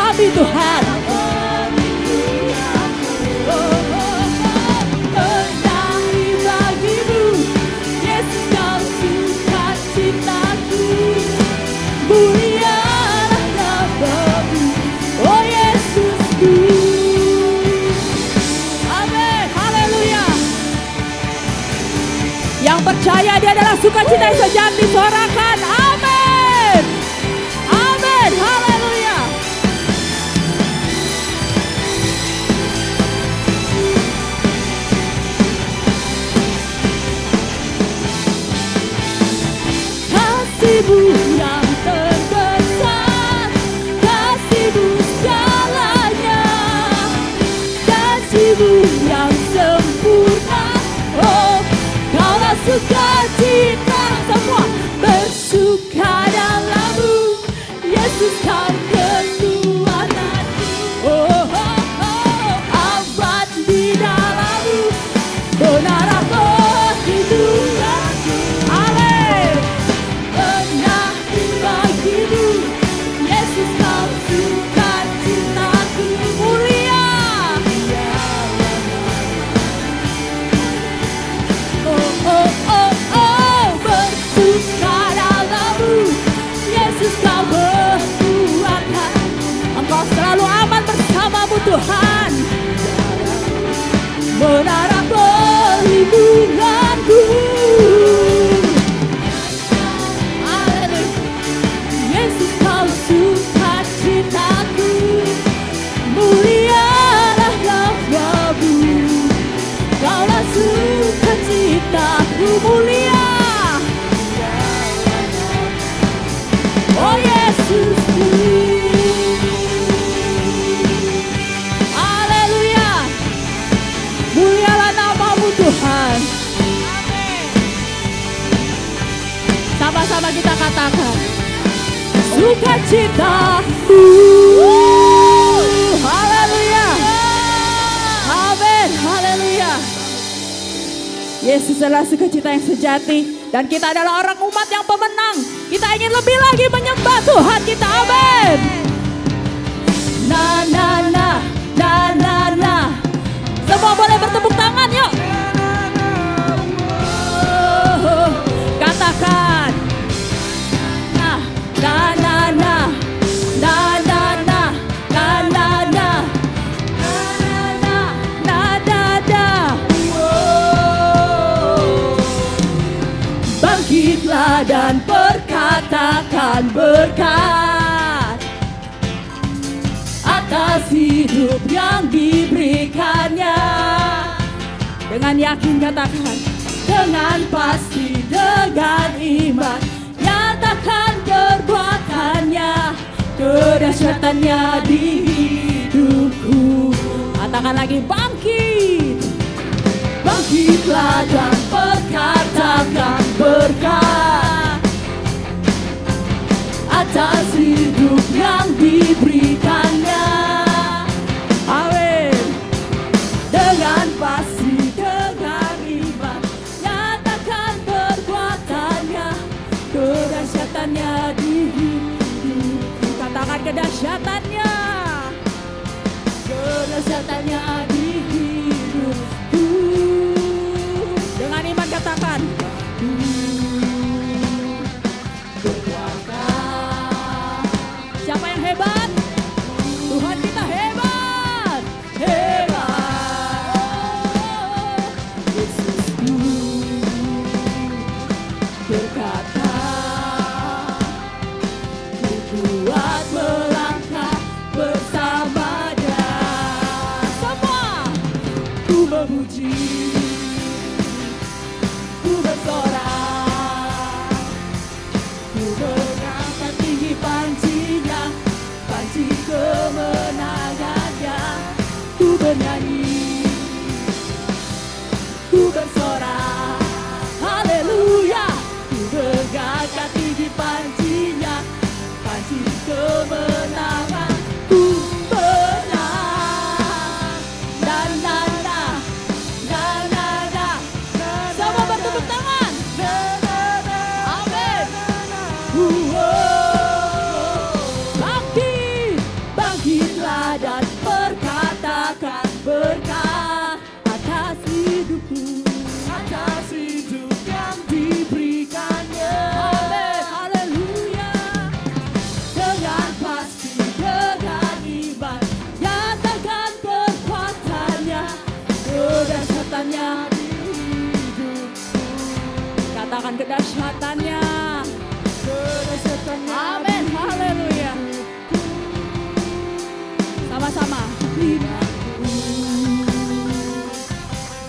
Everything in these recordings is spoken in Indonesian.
kami Tuhan. Yang percaya Dia adalah sukacita yang sejati, suarakan amin. Amin, haleluya. Kasih-Mu yang terbesar, kasih-Mu segalanya, kasih-Mu yang sempurna. Oh, Kaulah sukacita, semua bersuka dalam-Mu, Yesus Kau kekuatanku. Oh, oh, oh, abad di dalam-Mu, benar perlindunganku. Amin. Benar bagi-Mu, Yesus Kau sukacitaku. Mulia. Oh, oh, oh, oh, bersuka dalam-Mu, Yesus Kau berkuatan. Engkau selalu aman bersama-Mu Tuhan, menara perlindunganku. Haleluya. Yesus Kau sukacitaku, mulialah nama-Mu. Kaulah sukacitaku, mulia. Oh Yesusku. Haleluya. Mulialah nama-Mu Tuhan. Sama-sama kita katakan sukacitaku. Haleluya. Amin. Haleluya. Yesus adalah sukacita yang sejati, dan kita adalah orang umat yang pemenang. Kita ingin lebih lagi menyembah Tuhan kita. Amin. Na na na na na na. Semua boleh bertepuk tangan yuk. Oh, katakan. Nah, na na na na na na na na na na na na na. Bangkitlah dan perkatakan berkat atas hidup yang diberikannya. Dengan yakin katakan, dengan pasti, dengan iman, nyatakan perbuatannya, kedahsyatannya di hidupku. Katakan lagi, bangkit. Bangkitlah dan perkatakan berkat atas hidup yang diberikannya. Amin. Dengan pasti, dengan iman, nyatakan perbuatannya, kedahsyatannya di hidupku. Katakan kedahsyatannya, kedahsyatannya di hidupku. Dengan iman katakan berkuatan. Siapa yang hebat? Tuhan kita hebat. Hebat. Yesusku berkata, ku kuat melangkah kedahsyatannya. Amin, haleluya. Sama-sama.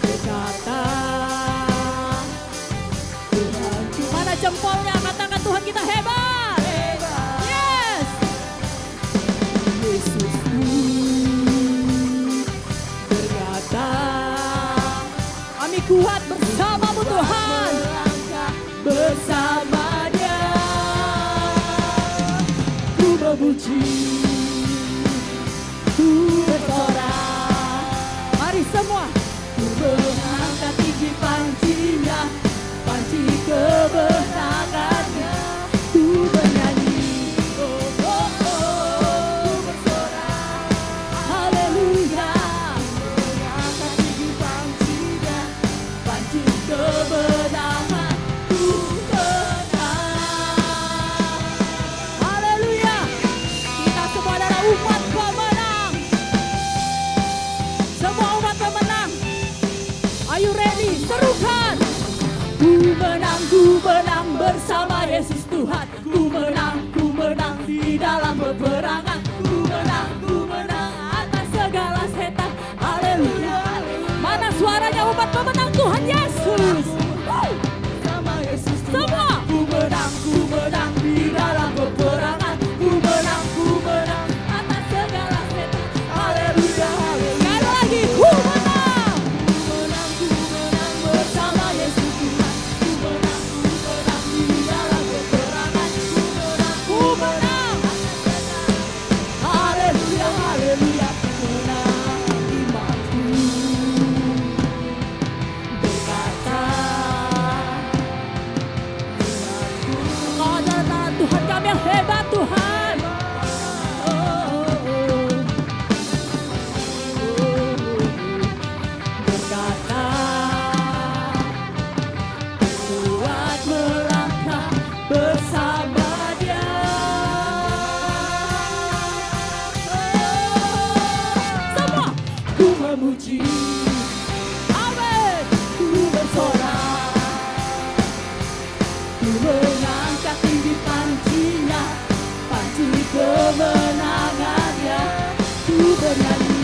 Berkata Tuhan, mana jempolnya? Katakan Tuhan kita hebat. Yes. Yesusku berkata, kami kuat bersamamu Tuhan. Bersama Dia ku memuji, ku bersorak. Mari semua. Ku mengangkat tinggi pancinya, panci kebenarannya. Ku bernyanyi, oh oh oh, ku bersorak. Haleluya. Mengangkat tinggi pancinya, panci kebenaran. Ku menang. Haleluya. Kita semua adalah umat pemenang. Semua umat pemenang. Are you ready? Serukan. Ku menang bersama Yesus Tuhan. Ku menang di dalam peperangan. Ku menang atas segala setan. Haleluya. Mana suaranya umat pemenang Tuhan Yesus? Sama Yesus semua. Ku menang di dalam peperangan. Ku menang atas segala setan. Haleluya. Sekali lagi, ku menang bersama Yesus Tuhan. Ku menang di dalam peperangan. Ku menang. Haleluya, haleluya. Menang imanku. Berkata, Engkau adalah Tuhan kami yang hebat Tuhan. Oh, oh, oh. Berkata, kuat melangkah bersama Dia. Semua ku memuji, amin. Ku bersorak, ku mengangkat tinggi pancinya, panci kemenangannya. Ku bernyanyi,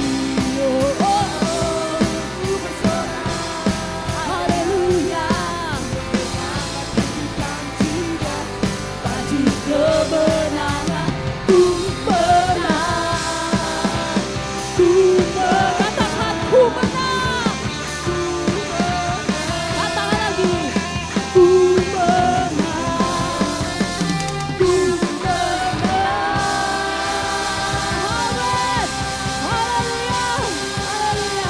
oh oh oh, ku bersorak. Haleluya. Mengangkat tinggi pancinya, panci kemenangan. Ku menang. Katakan ku menang. Katakan lagi. Ku menang. Ku menang. Amin. Haleluya. Haleluya.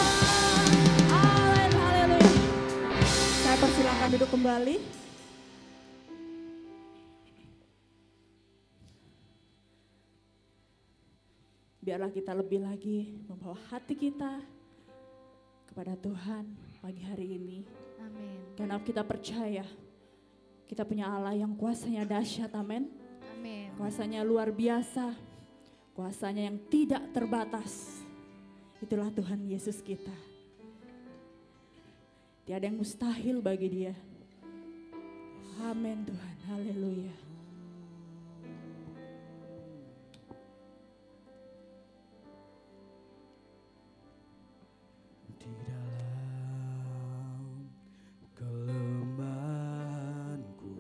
Amin. Haleluya. Saya persilakan duduk kembali. Biarlah kita lebih lagi membawa hati kita kepada Tuhan pagi hari ini. Amin. Karena kita percaya kita punya Allah yang kuasanya dahsyat, amin. Amin. Kuasanya luar biasa, kuasanya yang tidak terbatas. Itulah Tuhan Yesus kita. Tiada yang mustahil bagi Dia. Amin Tuhan, haleluya. Di dalam kelemahanku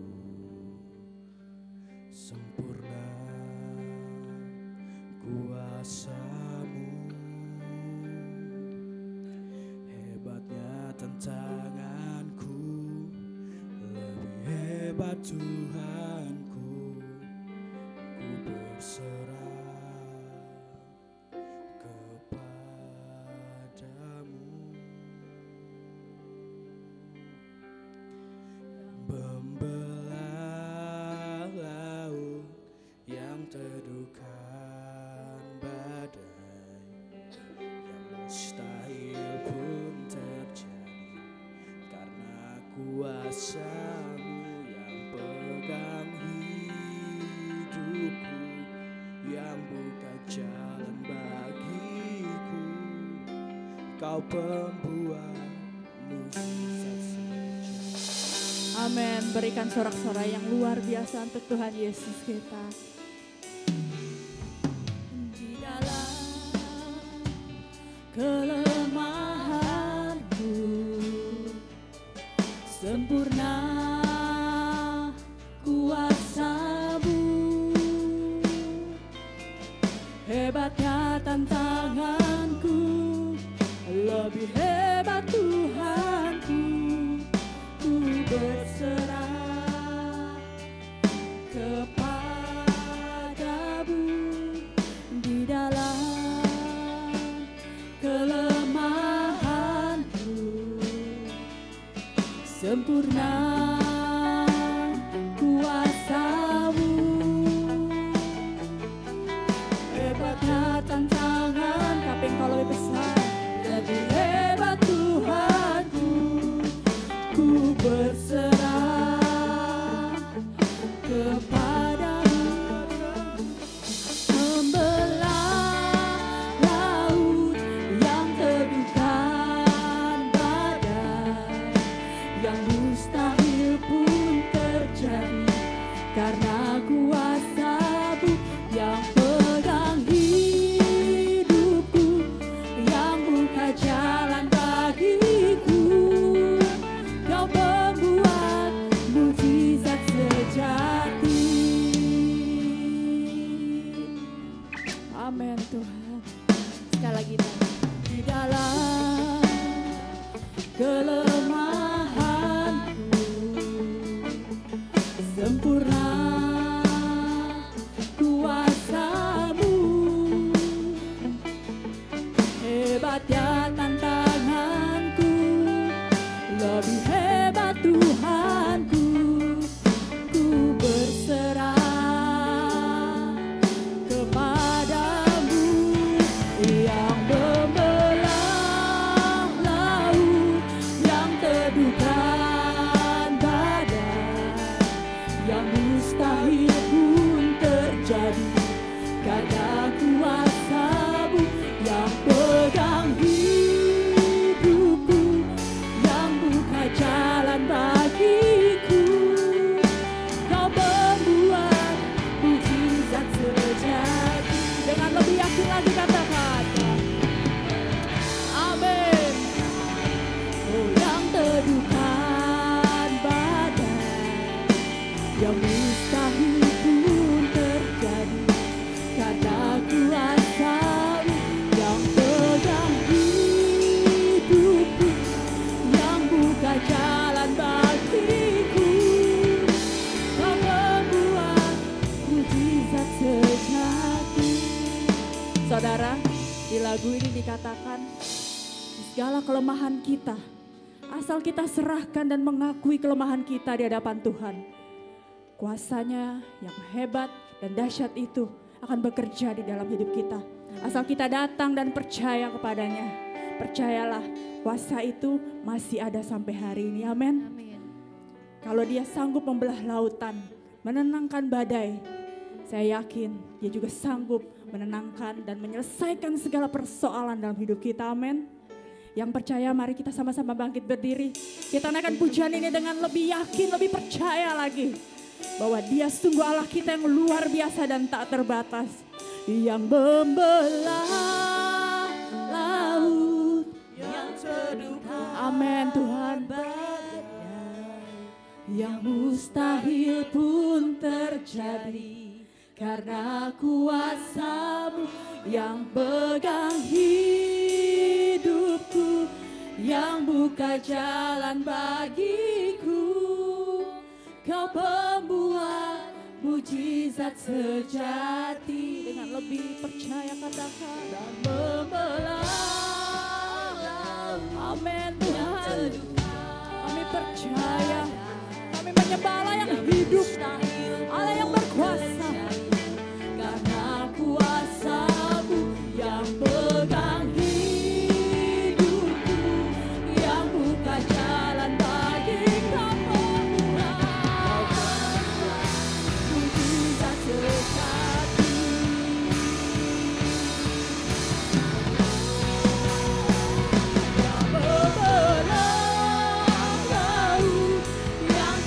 sempurna kuasa-Mu, hebatnya tantanganku, lebih hebat Tuhanku. Ku berserah kepadamu. Membelah laut yang teduhkan badai, yang mustahil pun terjadi karena kuasa-Mu yang pegang hidupku, yang buka jalan bagiku. Kau pembuat mujizat. Amin. Berikan sorak-sorai yang luar biasa untuk Tuhan Yesus kita. Di dalam kelemahanku sempurna kuasa-Mu. Hebatnya tantanganku, lebih hebat Tuhanku. Ku berserah kepada-Mu di dalam kelemahanku. Sempurna kuasa-Mu. Hebatnya tantangan, tapi Engkau lebih besar, lebih hebat Tuhanku. Ku berserah kepada-Mu. Membelah laut yang teduhkan badai, yang mustahil pun terjadi karena kuasa-Mu yang pegang hidupku, yang buka jalan bagiku. Kau membuat mujizat sejati. Amin Tuhan. Sekali lagi Tuhan. Di dalam kelemahanku sempurna kuasa-Mu. Hebatnya tantanganku, lebih hebat Tuhanku. Ku berserah kepada-Mu yang membelah laut yang teduhkan badai, yang mustahil pun terjadi karena kuasa-Mu yang pegang hidupku, yang buka jalan bagiku. Kau membuat mujizat sejati. Dengan lebih yakin lagi katakan amin. Oh, yang teduhkan badai, yang mustahil pun terjadi karena kuasa-Mu yang pegang hidupku, yang buka jalan bagiku. Kau membuat mujizat sejati. Saudara, di lagu ini dikatakan di segala kelemahan kita, asal kita serahkan dan mengakui kelemahan kita di hadapan Tuhan, kuasa-Nya yang hebat dan dahsyat itu akan bekerja di dalam hidup kita. Asal kita datang dan percaya kepada-Nya. Percayalah, kuasa itu masih ada sampai hari ini. Amin. Kalau Dia sanggup membelah lautan, menenangkan badai, saya yakin Dia juga sanggup menenangkan dan menyelesaikan segala persoalan dalam hidup kita. Amin. Yang percaya, mari kita sama-sama bangkit berdiri. Kita naikkan pujian ini dengan lebih yakin, lebih percaya lagi bahwa Dia sungguh Allah kita yang luar biasa dan tak terbatas, yang membelah laut yang teduhkan. Amin Tuhan. Yang mustahil pun terjadi karena kuasa-Mu yang pegang hidupku, yang buka jalan bagiku. Kau pembuat mujizat sejati. Dengan lebih percaya katakan dan membelah laut. Amin Tuhan. Kami percaya, kami menyembah Allah yang hidup, Allah yang berkuasa. Karena kuasa-Mu yang pegang hidupku, yang buka jalan bagi kamu. Mujizat sejati. Yang membelah laut yang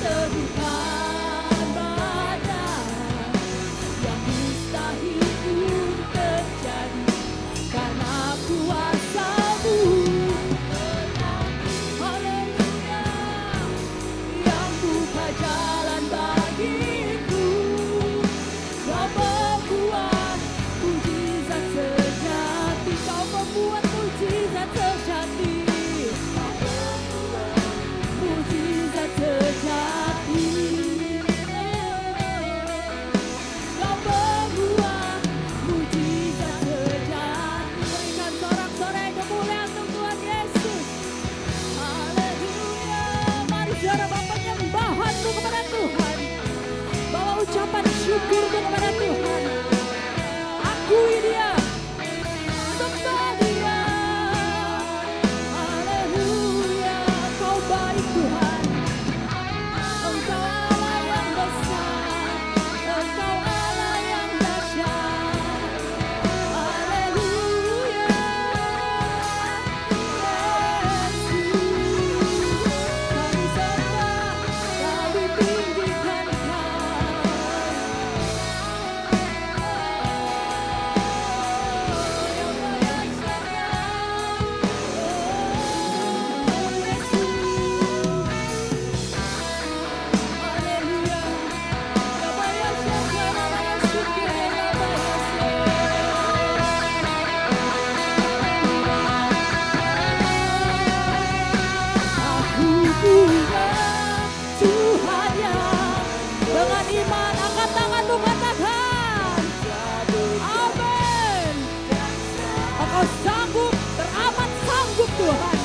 Kau sanggup, teramat sanggup Tuhan.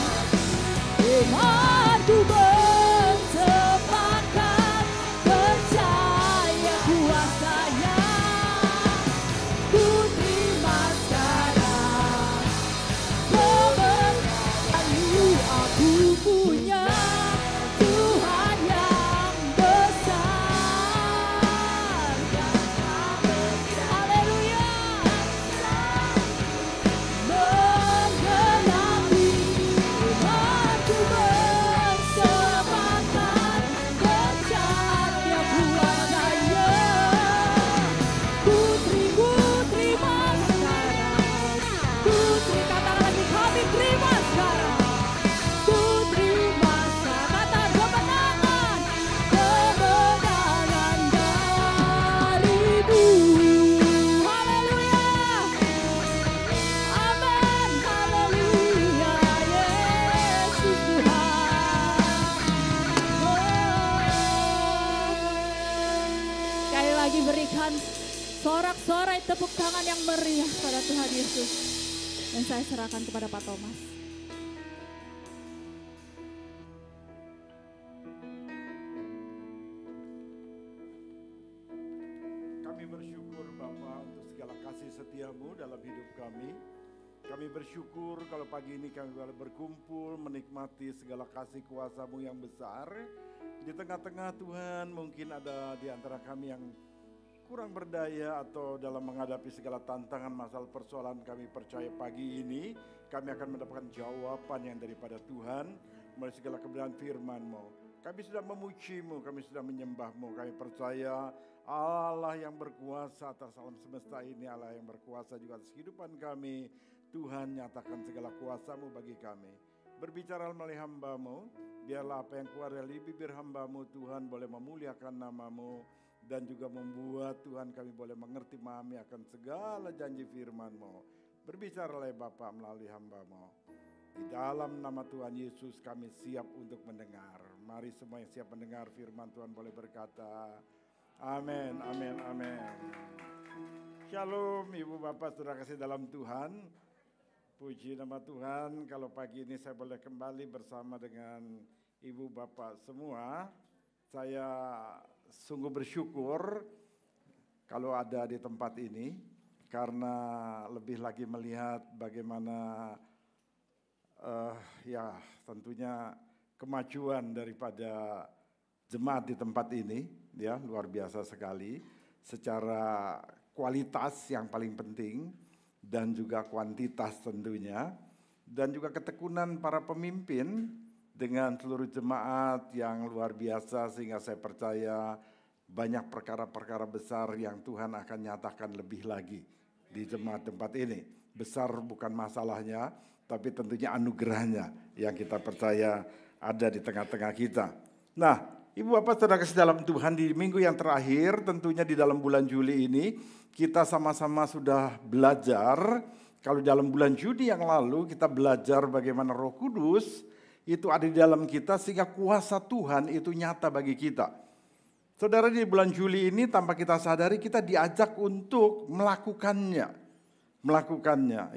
Imanku bersepakat, percaya kuasanya. Ku terima sekarang keberkatan-Mu aku punya. Tuhan yang besar, haleluya, menggenapi imanku bersepakat, percaya kuasanya. Ku terima sekarang, ku terima, katakan lagi, kami terima sekarang. Ku terima sekarang, kata kemenangan, kemenangan dari-Mu. Haleluya, amin, haleluya, Yesus Tuhan. Sekali lagi berikan sorak-sorai tepuk tangan yang meriah pada Tuhan Yesus. Dan saya serahkan kepada Pak Thomas. Kami bersyukur Bapa untuk segala kasih setia-Mu dalam hidup kami. Kami bersyukur kalau pagi ini kami boleh berkumpul menikmati segala kasih kuasa-Mu yang besar. Di tengah-tengah Tuhan mungkin ada di antara kami yang kurang berdaya atau dalam menghadapi segala tantangan masalah persoalan, kami percaya pagi ini kami akan mendapatkan jawaban yang daripada Tuhan melalui segala kebenaran firman-Mu. Kami sudah memuji-Mu, kami sudah menyembah-Mu, kami percaya Allah yang berkuasa atas alam semesta ini, Allah yang berkuasa juga atas kehidupan kami. Tuhan nyatakan segala kuasa-Mu bagi kami. Berbicara melalui hamba-Mu, biarlah apa yang keluar dari bibir hamba-Mu Tuhan boleh memuliakan nama-Mu. Dan juga membuat Tuhan kami boleh mengerti, memahami akan segala janji firman-Mu. Berbicaralah Bapa melalui hamba-Mu. Di dalam nama Tuhan Yesus kami siap untuk mendengar. Mari semua yang siap mendengar firman Tuhan boleh berkata, amin, amin, amin. Shalom Ibu Bapak Saudara kasih dalam Tuhan. Puji nama Tuhan kalau pagi ini saya boleh kembali bersama dengan Ibu Bapak semua. Saya sungguh bersyukur kalau ada di tempat ini karena lebih lagi melihat bagaimana ya tentunya kemajuan daripada jemaat di tempat ini ya luar biasa sekali secara kualitas yang paling penting dan juga kuantitas tentunya dan juga ketekunan para pemimpin dengan seluruh jemaat yang luar biasa sehingga saya percaya banyak perkara-perkara besar yang Tuhan akan nyatakan lebih lagi di jemaat tempat ini. Besar bukan masalahnya, tapi tentunya anugerahnya yang kita percaya ada di tengah-tengah kita. Nah, Ibu Bapak Saudara kasih dalam Tuhan, di minggu yang terakhir tentunya di dalam bulan Juli ini kita sama-sama sudah belajar. Kalau dalam bulan Juni yang lalu kita belajar bagaimana Roh Kudus itu ada di dalam kita sehingga kuasa Tuhan itu nyata bagi kita. Saudara, di bulan Juli ini tanpa kita sadari kita diajak untuk melakukannya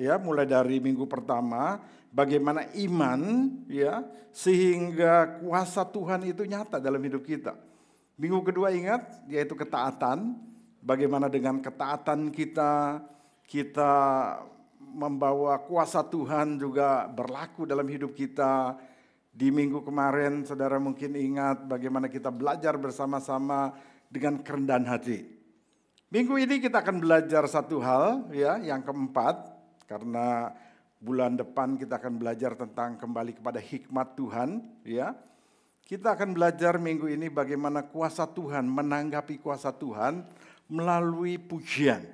ya, mulai dari minggu pertama bagaimana iman ya sehingga kuasa Tuhan itu nyata dalam hidup kita. Minggu kedua ingat yaitu ketaatan, bagaimana dengan ketaatan kita membawa kuasa Tuhan juga berlaku dalam hidup kita. Di minggu kemarin saudara mungkin ingat bagaimana kita belajar bersama-sama dengan kerendahan hati. Minggu ini kita akan belajar satu hal ya, yang keempat, karena bulan depan kita akan belajar tentang kembali kepada hikmat Tuhan ya. Kita akan belajar minggu ini bagaimana kuasa Tuhan, menanggapi kuasa Tuhan melalui pujian.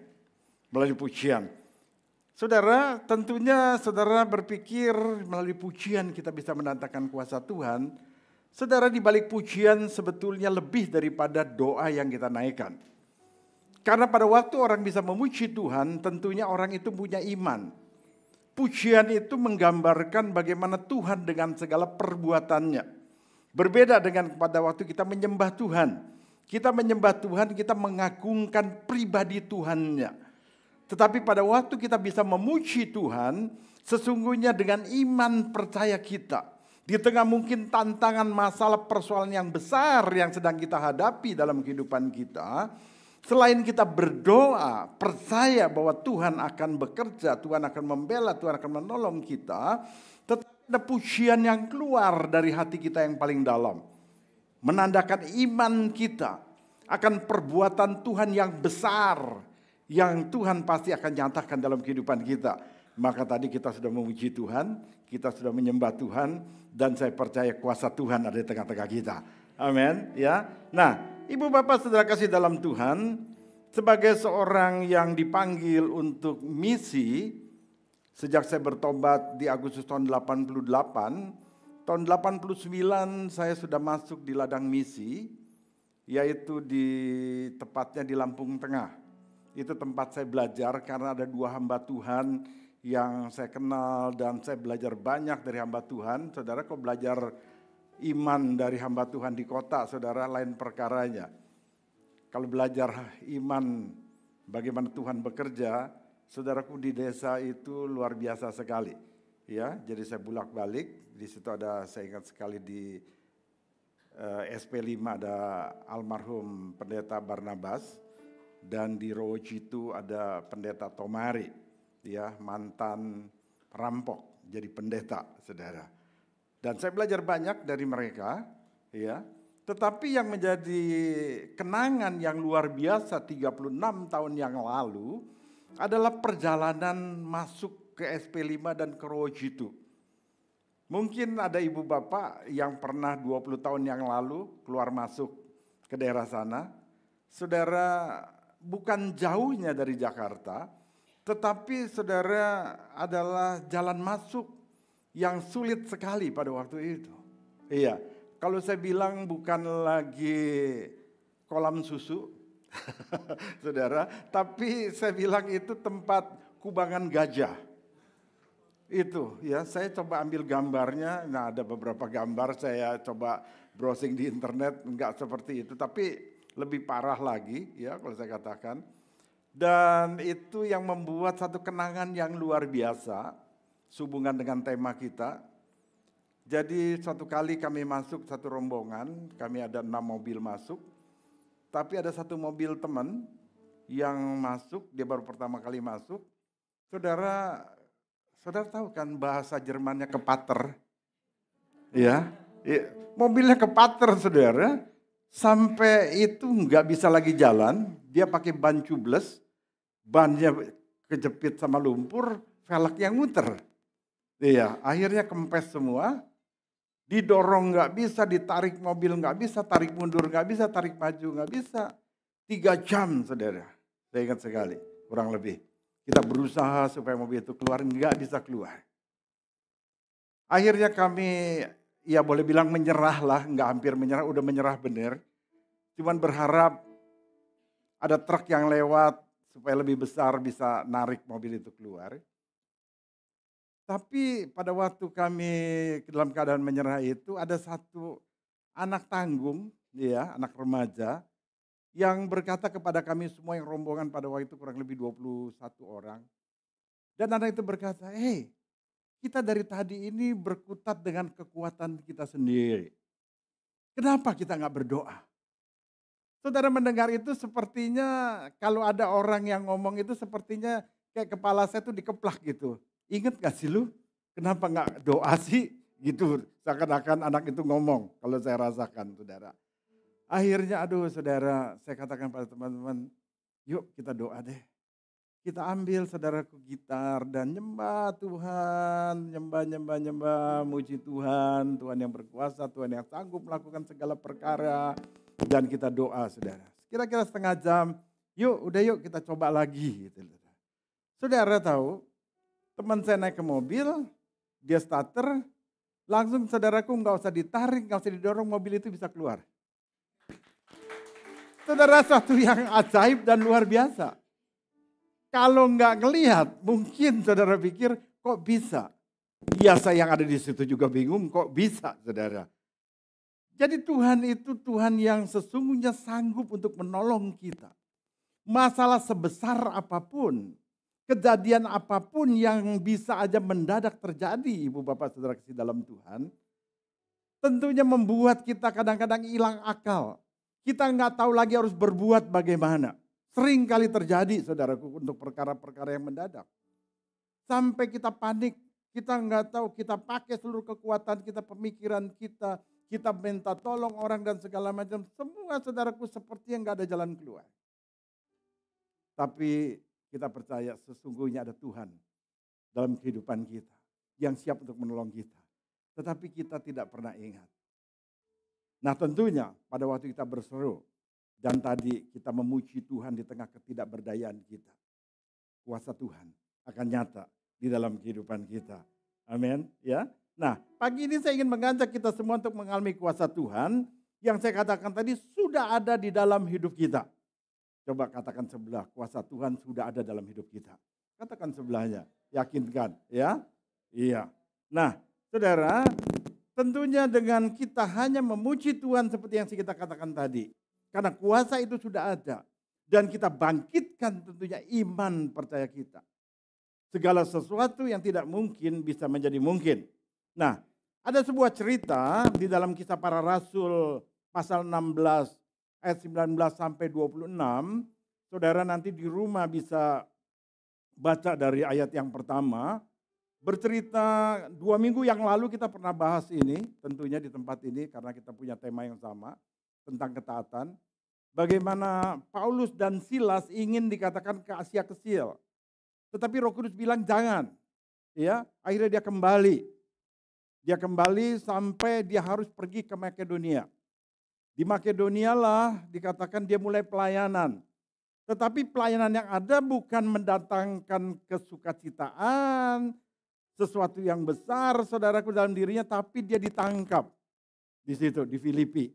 Saudara, tentunya saudara berpikir melalui pujian kita bisa mendatangkan kuasa Tuhan. Saudara, di balik pujian sebetulnya lebih daripada doa yang kita naikkan. Karena pada waktu orang bisa memuji Tuhan, tentunya orang itu punya iman. Pujian itu menggambarkan bagaimana Tuhan dengan segala perbuatannya. Berbeda dengan pada waktu kita menyembah Tuhan. Kita menyembah Tuhan, kita mengagungkan pribadi Tuhannya. Tetapi pada waktu kita bisa memuji Tuhan, sesungguhnya dengan iman percaya kita, di tengah mungkin tantangan, masalah, persoalan yang besar yang sedang kita hadapi dalam kehidupan kita, selain kita berdoa, percaya bahwa Tuhan akan bekerja, Tuhan akan membela, Tuhan akan menolong kita, tetapi ada pujian yang keluar dari hati kita yang paling dalam. Menandakan iman kita akan perbuatan Tuhan yang besar, yang Tuhan pasti akan nyatakan dalam kehidupan kita. Maka tadi kita sudah memuji Tuhan, kita sudah menyembah Tuhan, dan saya percaya kuasa Tuhan ada di tengah-tengah kita. Amin. Ya. Nah, Ibu Bapak Saudara kasih dalam Tuhan, sebagai seorang yang dipanggil untuk misi, sejak saya bertobat di Agustus tahun 88, tahun 89 saya sudah masuk di ladang misi, yaitu tepatnya di Lampung Tengah. Itu tempat saya belajar karena ada 2 hamba Tuhan yang saya kenal dan saya belajar banyak dari hamba Tuhan. Saudara, kok belajar iman dari hamba Tuhan di kota, saudara, lain perkaranya. Kalau belajar iman bagaimana Tuhan bekerja, saudaraku, di desa itu luar biasa sekali. Ya, jadi saya bolak-balik, di situ ada, saya ingat sekali di SP5 ada almarhum pendeta Barnabas, dan di Rojitu ada pendeta Tomari. Ya, mantan perampok jadi pendeta, saudara. Dan saya belajar banyak dari mereka, ya. Tetapi yang menjadi kenangan yang luar biasa 36 tahun yang lalu adalah perjalanan masuk ke SP5 dan ke Rojitu. Mungkin ada ibu bapak yang pernah 20 tahun yang lalu keluar masuk ke daerah sana. Saudara, bukan jauhnya dari Jakarta, tetapi saudara adalah jalan masuk yang sulit sekali pada waktu itu. Iya, kalau saya bilang bukan lagi kolam susu, saudara, tapi saya bilang itu tempat kubangan gajah. Itu ya, saya coba ambil gambarnya, nah ada beberapa gambar saya coba browsing di internet, enggak seperti itu, tapi lebih parah lagi ya kalau saya katakan. Dan itu yang membuat satu kenangan yang luar biasa sehubungan dengan tema kita. Jadi suatu kali kami masuk satu rombongan, kami ada 6 mobil masuk. Tapi ada satu mobil teman yang masuk, dia baru pertama kali masuk. Saudara tahu kan bahasa Jermannya kepater? Ya, mobilnya kepater, saudara. Sampai itu nggak bisa lagi jalan, dia pakai ban tubeless, bannya kejepit sama lumpur, velg yang muter. Iya, akhirnya kempes semua, didorong nggak bisa, ditarik mobil nggak bisa, tarik mundur nggak bisa, tarik maju nggak bisa. 3 jam, saudara, saya ingat sekali, kurang lebih. Kita berusaha supaya mobil itu keluar, nggak bisa keluar. Akhirnya kami, ya boleh bilang menyerah lah, nggak hampir menyerah, udah menyerah bener. Cuman berharap ada truk yang lewat supaya lebih besar bisa narik mobil itu keluar. Tapi pada waktu kami dalam keadaan menyerah itu ada satu anak tanggung, ya, anak remaja, yang berkata kepada kami semua yang rombongan pada waktu itu kurang lebih 21 orang. Dan anak itu berkata, "Hei, kita dari tadi ini berkutat dengan kekuatan kita sendiri. Kenapa kita nggak berdoa?" Saudara mendengar itu sepertinya kalau ada orang yang ngomong itu sepertinya kayak kepala saya tuh dikeplak gitu. Ingat gak sih lu? Kenapa nggak doa sih? Gitu, seakan-akan anak itu ngomong kalau saya rasakan, saudara. Akhirnya aduh saudara, saya katakan pada teman-teman, yuk kita doa deh. Kita ambil saudaraku gitar dan nyembah Tuhan, nyembah, muji Tuhan, Tuhan yang berkuasa, Tuhan yang sanggup melakukan segala perkara. Dan kita doa saudara. Kira-kira setengah jam, yuk kita coba lagi. Gitu. Saudara tahu, teman saya naik ke mobil, dia starter, langsung saudaraku nggak usah ditarik, nggak usah didorong, mobil itu bisa keluar. Saudara, satu yang ajaib dan luar biasa. Kalau nggak ngelihat, mungkin saudara pikir kok bisa. Biasa yang ada di situ juga bingung kok bisa, saudara. Jadi Tuhan itu Tuhan yang sesungguhnya sanggup untuk menolong kita. Masalah sebesar apapun, kejadian apapun yang bisa aja mendadak terjadi, Ibu Bapak Saudara kasih dalam Tuhan, tentunya membuat kita kadang-kadang hilang akal. Kita nggak tahu lagi harus berbuat bagaimana. Sering kali terjadi, saudaraku, untuk perkara-perkara yang mendadak. Sampai kita panik, kita nggak tahu, kita pakai seluruh kekuatan kita, pemikiran kita minta tolong orang dan segala macam. Semua saudaraku seperti yang nggak ada jalan keluar. Tapi kita percaya sesungguhnya ada Tuhan dalam kehidupan kita yang siap untuk menolong kita. Tetapi kita tidak pernah ingat. Nah tentunya pada waktu kita berseru dan tadi kita memuji Tuhan di tengah ketidakberdayaan kita. Kuasa Tuhan akan nyata di dalam kehidupan kita. Amin. Ya. Nah pagi ini saya ingin mengajak kita semua untuk mengalami kuasa Tuhan yang saya katakan tadi sudah ada di dalam hidup kita. Coba katakan sebelah, kuasa Tuhan sudah ada dalam hidup kita. Katakan sebelahnya, yakinkan ya. Iya. Nah saudara, tentunya dengan kita hanya memuji Tuhan seperti yang kita katakan tadi. Karena kuasa itu sudah ada. Dan kita bangkitkan tentunya iman percaya kita. Segala sesuatu yang tidak mungkin bisa menjadi mungkin. Nah, ada sebuah cerita di dalam Kisah Para Rasul pasal 16 ayat 19 sampai 26. Saudara nanti di rumah bisa baca dari ayat yang pertama. Bercerita 2 minggu yang lalu kita pernah bahas ini, tentunya di tempat ini karena kita punya tema yang sama tentang ketaatan. Bagaimana Paulus dan Silas ingin dikatakan ke Asia Kecil. Tetapi Roh Kudus bilang jangan. Ya, akhirnya dia kembali. Dia kembali sampai dia harus pergi ke Makedonia. Di Makedonia lah dikatakan dia mulai pelayanan. Tetapi pelayanan yang ada bukan mendatangkan kesukacitaan, sesuatu yang besar saudaraku dalam dirinya, tapi dia ditangkap di situ di Filipi.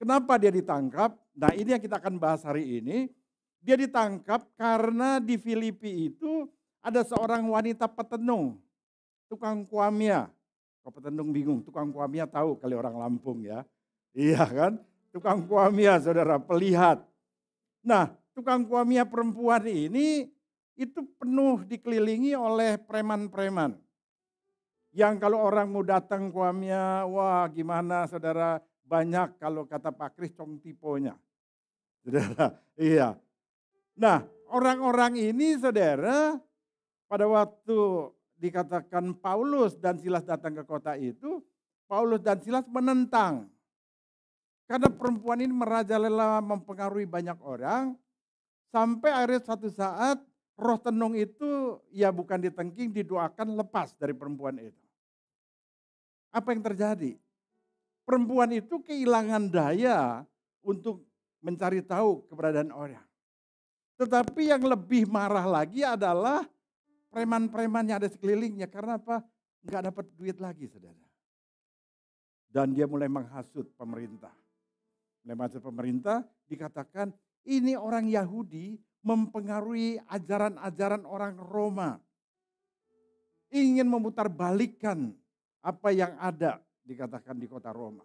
Kenapa dia ditangkap? Nah ini yang kita akan bahas hari ini. Dia ditangkap karena di Filipi itu ada seorang wanita petenung, tukang kuamia. Kalau petenung bingung, tukang kuamia tahu kali orang Lampung ya. Iya kan? Tukang kuamia saudara, pelihat. Nah tukang kuamia perempuan ini itu penuh dikelilingi oleh preman-preman. Yang kalau orang mau datang kuamia, wah gimana saudara, banyak kalau kata Pak Kris cong tiponya. Saudara, iya. Nah orang-orang ini saudara, pada waktu dikatakan Paulus dan Silas datang ke kota itu, Paulus dan Silas menentang. Karena perempuan ini merajalela mempengaruhi banyak orang, sampai akhirnya satu saat roh tenung itu ya bukan ditengking, didoakan lepas dari perempuan itu. Apa yang terjadi? Perempuan itu kehilangan daya untuk mencari tahu keberadaan orang. Tetapi yang lebih marah lagi adalah preman-preman yang ada sekelilingnya. Karena apa? Enggak dapat duit lagi saudara. Dan dia mulai menghasut pemerintah. Mulai menghasut pemerintah dikatakan ini orang Yahudi mempengaruhi ajaran-ajaran orang Roma. Ingin memutarbalikkan apa yang ada dikatakan di kota Roma.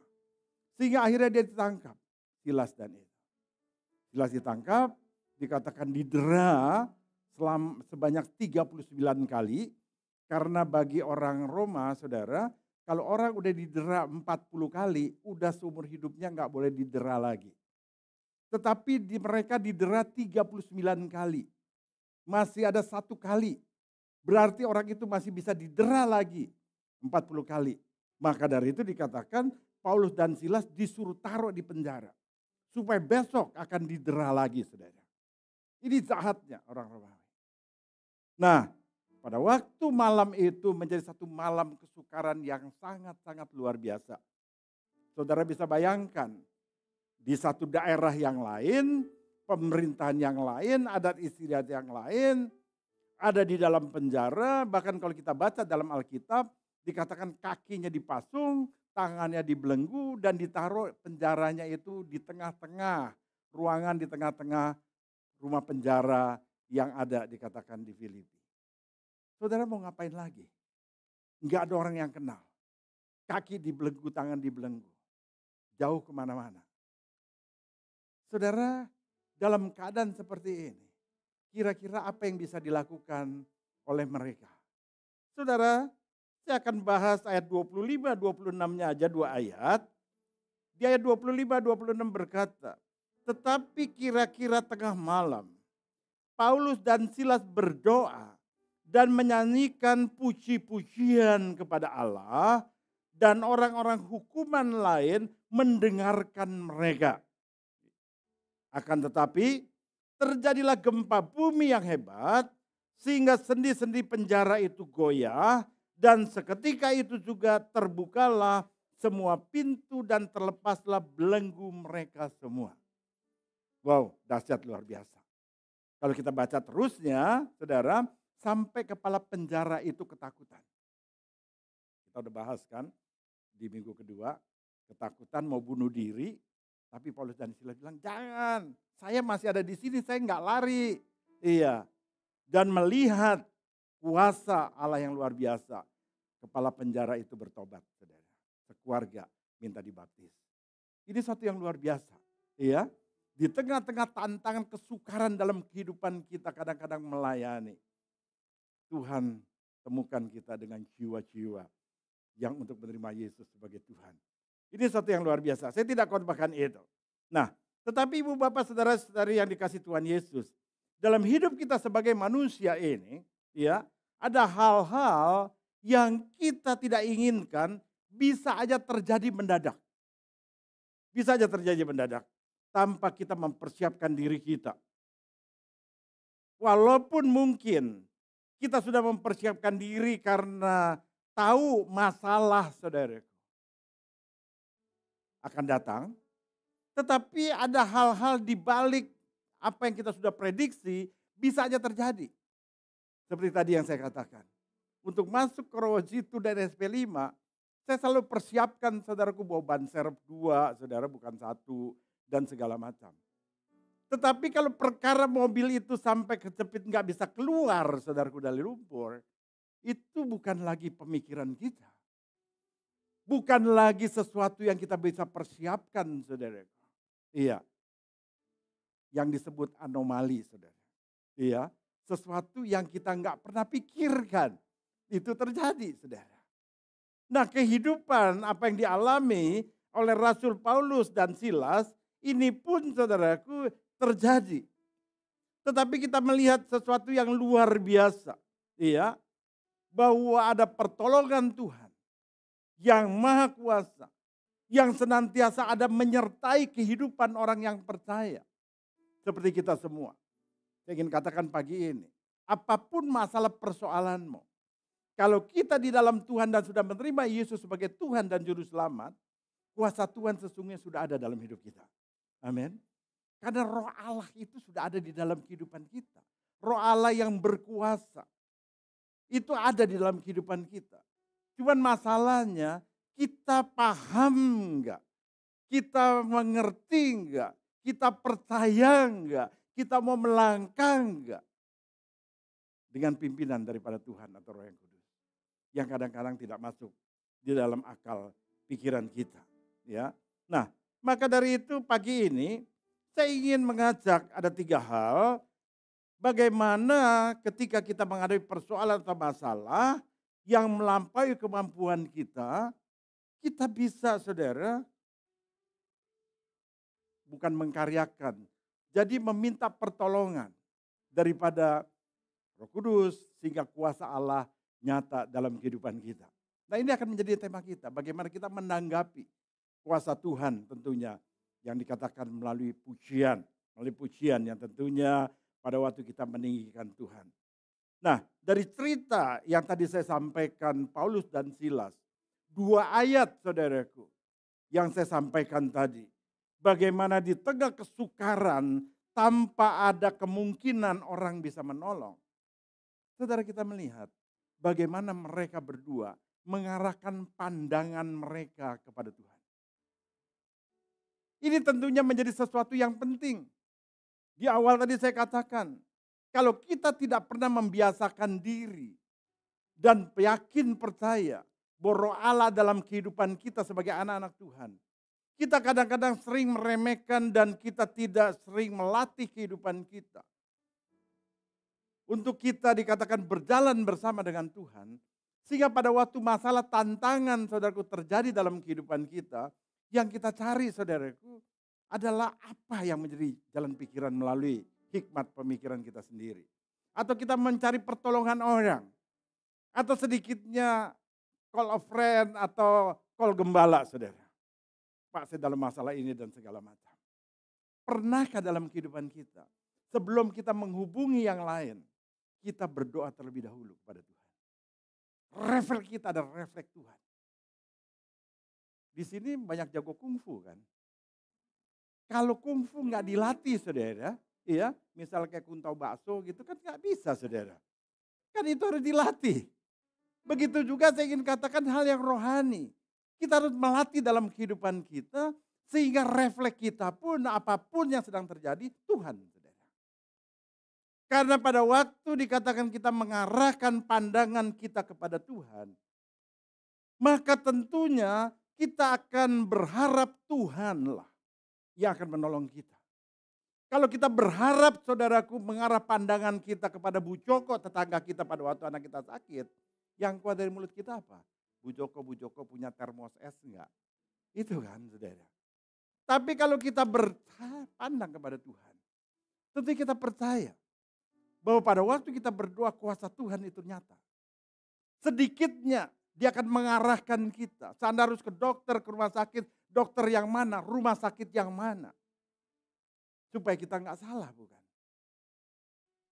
Sehingga akhirnya dia ditangkap. Silas dan itu. Silas ditangkap, dikatakan didera sebanyak 39 kali. Karena bagi orang Roma saudara, kalau orang udah didera 40 kali, udah seumur hidupnya nggak boleh didera lagi. Tetapi mereka didera 39 kali. Masih ada 1 kali. Berarti orang itu masih bisa didera lagi 40 kali. Maka dari itu dikatakan Paulus dan Silas disuruh taruh di penjara. Supaya besok akan didera lagi saudara. Ini jahatnya orang Romawi. Nah pada waktu malam itu menjadi satu malam kesukaran yang sangat-sangat luar biasa. Saudara bisa bayangkan. Di satu daerah yang lain, pemerintahan yang lain, adat istiadat yang lain, ada di dalam penjara, bahkan kalau kita baca dalam Alkitab, dikatakan kakinya dipasung, tangannya dibelenggu, dan ditaruh penjaranya itu di tengah-tengah, ruangan di tengah-tengah rumah penjara yang ada dikatakan di Filipi. Saudara mau ngapain lagi? Enggak ada orang yang kenal. Kaki dibelenggu, tangan dibelenggu. Jauh kemana-mana. Saudara, dalam keadaan seperti ini, kira-kira apa yang bisa dilakukan oleh mereka. Saudara, saya akan bahas ayat 25, 26-nya aja 2 ayat. Di ayat 25, 26 berkata, tetapi kira-kira tengah malam, Paulus dan Silas berdoa dan menyanyikan puji-pujian kepada Allah, dan orang-orang hukuman lain mendengarkan mereka. Akan tetapi terjadilah gempa bumi yang hebat, sehingga sendi-sendi penjara itu goyah, dan seketika itu juga terbukalah semua pintu dan terlepaslah belenggu mereka semua. Wow, dahsyat luar biasa. Kalau kita baca terusnya, saudara, sampai kepala penjara itu ketakutan. Kita udah bahas kan di minggu kedua, ketakutan mau bunuh diri, tapi Paulus dan Silas bilang, jangan, saya masih ada di sini, saya nggak lari. Iya, dan melihat kuasa Allah yang luar biasa, kepala penjara itu bertobat, saudara. Sekeluarga minta dibaptis. Ini satu yang luar biasa, iya. Di tengah-tengah tantangan kesukaran dalam kehidupan kita kadang-kadang melayani. Tuhan temukan kita dengan jiwa-jiwa yang untuk menerima Yesus sebagai Tuhan. Ini satu yang luar biasa. Saya tidak khotbahkan itu. Nah, tetapi ibu bapak saudara-saudari yang dikasih Tuhan Yesus, dalam hidup kita sebagai manusia ini, ya, ada hal-hal yang kita tidak inginkan bisa aja terjadi mendadak. Bisa aja terjadi mendadak tanpa kita mempersiapkan diri kita. Walaupun mungkin kita sudah mempersiapkan diri karena tahu masalah saudara akan datang, tetapi ada hal-hal di balik apa yang kita sudah prediksi bisa aja terjadi. Seperti tadi yang saya katakan. Untuk masuk ke Rojitu dan SP5, saya selalu persiapkan saudaraku bawa ban serep 2, saudara bukan 1, dan segala macam. Tetapi kalau perkara mobil itu sampai kecepit nggak bisa keluar saudaraku dari lumpur, itu bukan lagi pemikiran kita. Bukan lagi sesuatu yang kita bisa persiapkan saudara. Iya. Yang disebut anomali saudara. Iya. Sesuatu yang kita nggak pernah pikirkan. Itu terjadi saudara. Nah kehidupan apa yang dialami oleh Rasul Paulus dan Silas ini pun saudaraku terjadi. Tetapi kita melihat sesuatu yang luar biasa. Iya. Bahwa ada pertolongan Tuhan yang maha kuasa. Yang senantiasa ada menyertai kehidupan orang yang percaya. Seperti kita semua. Saya ingin katakan pagi ini. Apapun masalah persoalanmu. Kalau kita di dalam Tuhan dan sudah menerima Yesus sebagai Tuhan dan Juru Selamat, kuasa Tuhan sesungguhnya sudah ada dalam hidup kita. Amin. Karena roh Allah itu sudah ada di dalam kehidupan kita. Roh Allah yang berkuasa. Itu ada di dalam kehidupan kita. Cuman masalahnya kita paham enggak? Kita mengerti enggak? Kita percaya enggak? Kita mau melangkah enggak? Dengan pimpinan daripada Tuhan atau Roh yang Kudus. Yang kadang-kadang tidak masuk di dalam akal pikiran kita. Ya. Nah, maka dari itu pagi ini saya ingin mengajak ada 3 hal. Bagaimana ketika kita menghadapi persoalan atau masalah yang melampaui kemampuan kita, kita bisa saudara bukan mengkaryakan. Jadi meminta pertolongan daripada Roh Kudus sehingga kuasa Allah nyata dalam kehidupan kita. Nah ini akan menjadi tema kita. Bagaimana kita menanggapi kuasa Tuhan tentunya yang dikatakan melalui pujian. Melalui pujian yang tentunya pada waktu kita meninggikan Tuhan. Nah dari cerita yang tadi saya sampaikan Paulus dan Silas. 2 ayat saudaraku yang saya sampaikan tadi. Bagaimana di tengah kesukaran tanpa ada kemungkinan orang bisa menolong. Saudara kita melihat bagaimana mereka berdua mengarahkan pandangan mereka kepada Tuhan. Ini tentunya menjadi sesuatu yang penting. Di awal tadi saya katakan, kalau kita tidak pernah membiasakan diri dan yakin percaya bahwa Roh Allah dalam kehidupan kita sebagai anak-anak Tuhan. Kita kadang-kadang sering meremehkan dan kita tidak sering melatih kehidupan kita. untuk kita dikatakan berjalan bersama dengan Tuhan, sehingga pada waktu masalah tantangan saudaraku terjadi dalam kehidupan kita, yang kita cari saudaraku adalah apa yang menjadi jalan pikiran melalui hikmat pemikiran kita sendiri. Atau kita mencari pertolongan orang, atau sedikitnya call a friend atau call gembala saudara. Pak, saya dalam masalah ini dan segala macam. Pernahkah dalam kehidupan kita, sebelum kita menghubungi yang lain, kita berdoa terlebih dahulu kepada Tuhan. Refleks kita adalah refleks Tuhan. Di sini banyak jago kungfu kan. Kalau kungfu nggak dilatih saudara, iya, misal kayak kuntau bakso gitu kan nggak bisa saudara. Kan itu harus dilatih. Begitu juga saya ingin katakan hal yang rohani. Kita harus melatih dalam kehidupan kita sehingga refleks kita pun apapun yang sedang terjadi Tuhan. Karena pada waktu dikatakan kita mengarahkan pandangan kita kepada Tuhan, maka tentunya kita akan berharap Tuhanlah yang akan menolong kita. Kalau kita berharap saudaraku mengarah pandangan kita kepada Bu Joko, tetangga kita pada waktu anak kita sakit, yang keluar dari mulut kita apa? Bu Joko punya termos es enggak? Itu kan saudara. Tapi kalau kita berpandang kepada Tuhan, tentu kita percaya bahwa pada waktu kita berdoa kuasa Tuhan itu nyata. Sedikitnya dia akan mengarahkan kita. Anda harus ke dokter, ke rumah sakit, dokter yang mana, rumah sakit yang mana. Supaya kita nggak salah bukan.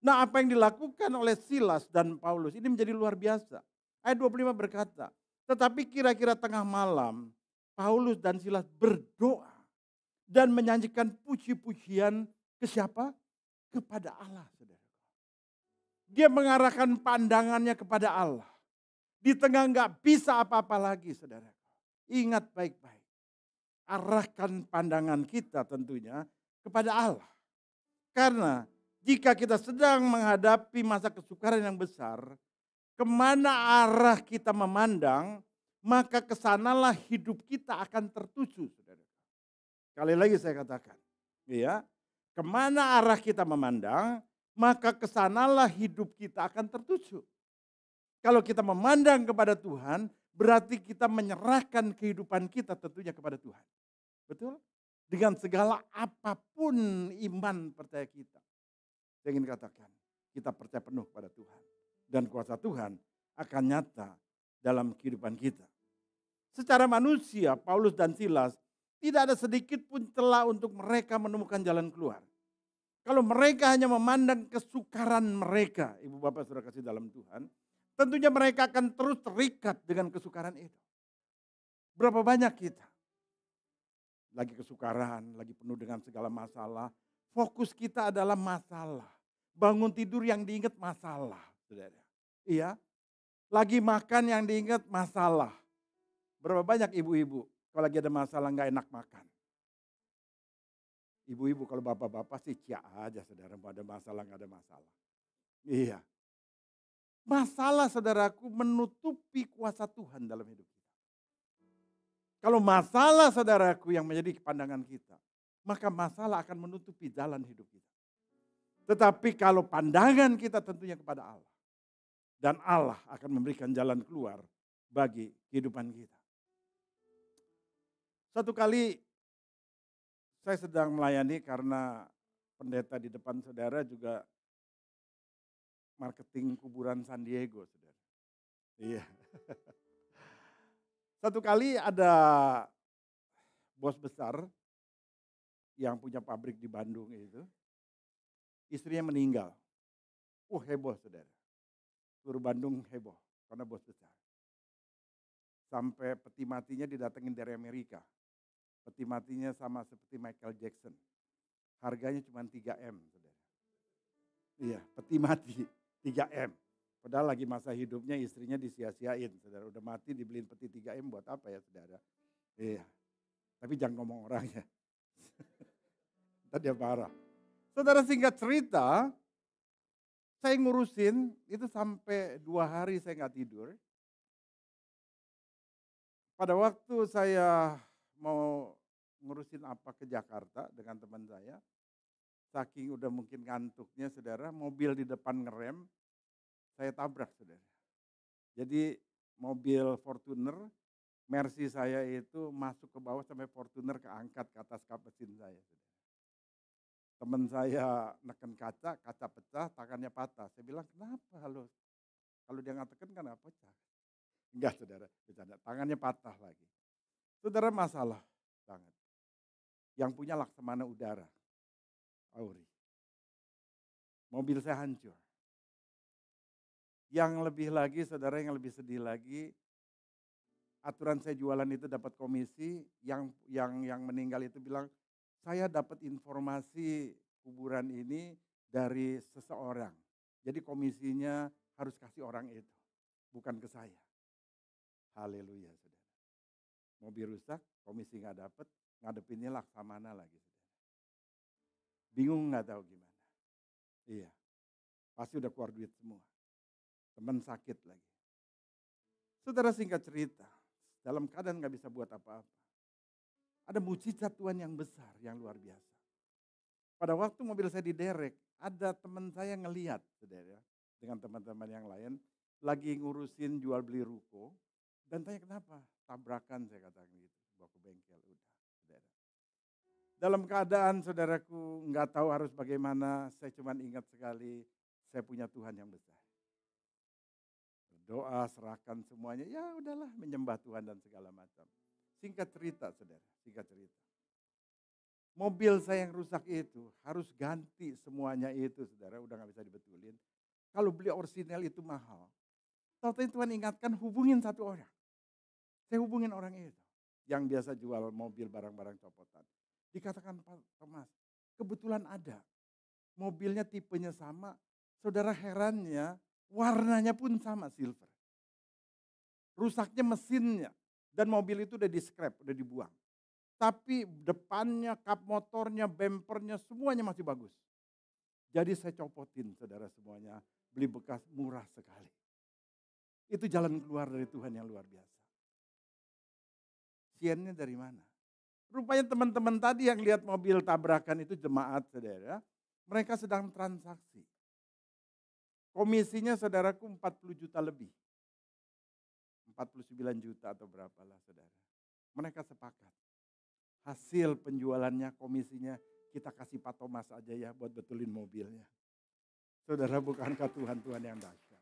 Nah apa yang dilakukan oleh Silas dan Paulus ini menjadi luar biasa. Ayat 25 berkata, tetapi kira-kira tengah malam Paulus dan Silas berdoa dan menyanyikan puji-pujian ke siapa? Kepada Allah. Dia mengarahkan pandangannya kepada Allah. Di tengah nggak bisa apa-apa lagi saudara. Ingat baik-baik. Arahkan pandangan kita tentunya kepada Allah. Karena jika kita sedang menghadapi masa kesukaran yang besar, kemana arah kita memandang, maka kesanalah hidup kita akan tertuju. Saudara. Sekali lagi saya katakan. Ya, kemana arah kita memandang, maka kesanalah hidup kita akan tertuju. Kalau kita memandang kepada Tuhan, berarti kita menyerahkan kehidupan kita tentunya kepada Tuhan. Betul? Dengan segala apapun iman percaya kita. Saya ingin katakan, kita percaya penuh kepada Tuhan. Dan kuasa Tuhan akan nyata dalam kehidupan kita. Secara manusia, Paulus dan Silas tidak ada sedikit pun celah untuk mereka menemukan jalan keluar. Kalau mereka hanya memandang kesukaran mereka, ibu bapak saudara kasih dalam Tuhan, tentunya mereka akan terus terikat dengan kesukaran itu. Berapa banyak kita lagi kesukaran, lagi penuh dengan segala masalah, fokus kita adalah masalah. Bangun tidur yang diingat masalah, saudara. Iya, lagi makan yang diingat masalah. Berapa banyak ibu-ibu kalau lagi ada masalah nggak enak makan. Ibu-ibu kalau bapak-bapak sih cia aja saudara, mau ada masalah nggak ada masalah. Iya. Masalah saudaraku menutupi kuasa Tuhan dalam hidup kita. Kalau masalah saudaraku yang menjadi pandangan kita, maka masalah akan menutupi jalan hidup kita. Tetapi kalau pandangan kita tentunya kepada Allah. Dan Allah akan memberikan jalan keluar bagi kehidupan kita. Satu kali saya sedang melayani karena pendeta di depan saudara juga marketing kuburan San Diego, saudara. Iya. Satu kali ada bos besar yang punya pabrik di Bandung itu, istrinya meninggal. Heboh saudara. Seluruh Bandung heboh karena bos besar. Sampai peti matinya didatengin dari Amerika. Peti matinya sama seperti Michael Jackson. Harganya cuma 3M, saudara. Iya, peti mati 3M. Padahal lagi masa hidupnya istrinya disia-siain, saudara. Udah mati dibeliin peti 3M buat apa ya, saudara? Iya. Tapi jangan ngomong orangnya. Tadi dia marah. Saudara, singkat cerita, saya ngurusin itu sampai 2 hari saya nggak tidur. Pada waktu saya mau ngurusin apa ke Jakarta dengan teman saya, saking udah mungkin ngantuknya saudara, mobil di depan ngerem, saya tabrak saudara. Jadi mobil Fortuner, Mercy saya itu masuk ke bawah sampai Fortuner keangkat ke atas kap mesin saya. Teman saya neken kaca, kaca pecah, tangannya patah. Saya bilang, kenapa halo? Kalau dia nggak tekan kan nggak pecah. Enggak saudara, bercanda. Tangannya patah lagi. Saudara masalah banget. Yang punya Laksamana Udara, Auri. Mobil saya hancur. Yang lebih lagi, saudara, yang lebih sedih lagi, aturan saya jualan itu dapat komisi, yang meninggal itu bilang, saya dapat informasi kuburan ini dari seseorang. Jadi komisinya harus kasih orang itu, bukan ke saya. Haleluya, saudara. Mobil rusak, komisi nggak dapat, ngadepinnya Laksamana lagi, saudara. Bingung nggak tahu gimana. Iya, pasti udah keluar duit semua. Teman sakit lagi. Saudara, singkat cerita, dalam keadaan nggak bisa buat apa-apa. Ada mujizat Tuhan yang besar, yang luar biasa. Pada waktu mobil saya diderek, ada teman saya ngelihat, saudara, dengan teman-teman yang lain, lagi ngurusin jual beli ruko, dan tanya kenapa? Tabrakan, saya katakan gitu, bawa ke bengkel, udah, saudara. Dalam keadaan saudaraku nggak tahu harus bagaimana, saya cuma ingat sekali, saya punya Tuhan yang besar. Berdoa, serahkan semuanya, ya udahlah menyembah Tuhan dan segala macam. Singkat cerita saudara, singkat cerita. Mobil saya yang rusak itu harus ganti semuanya itu saudara, udah gak bisa dibetulin. Kalau beli orisinal itu mahal. Tahu-tahu Tuhan ingatkan hubungin satu orang. Saya hubungin orang itu yang biasa jual mobil barang-barang copotan. Dikatakan Pak Thomas, kebetulan ada. Mobilnya tipenya sama, saudara herannya warnanya pun sama silver. Rusaknya mesinnya. Dan mobil itu udah di-scrap, udah dibuang. Tapi depannya, kap motornya, bempernya, semuanya masih bagus. Jadi saya copotin saudara semuanya, beli bekas murah sekali. Itu jalan keluar dari Tuhan yang luar biasa. Siennya dari mana? Rupanya teman-teman tadi yang lihat mobil tabrakan itu jemaat saudara, mereka sedang transaksi. Komisinya saudaraku 40 juta lebih. 49 juta atau berapalah saudara. Mereka sepakat. Hasil penjualannya, komisinya kita kasih Pak Thomas aja ya buat betulin mobilnya. Saudara, bukankah Tuhan yang dahsyat?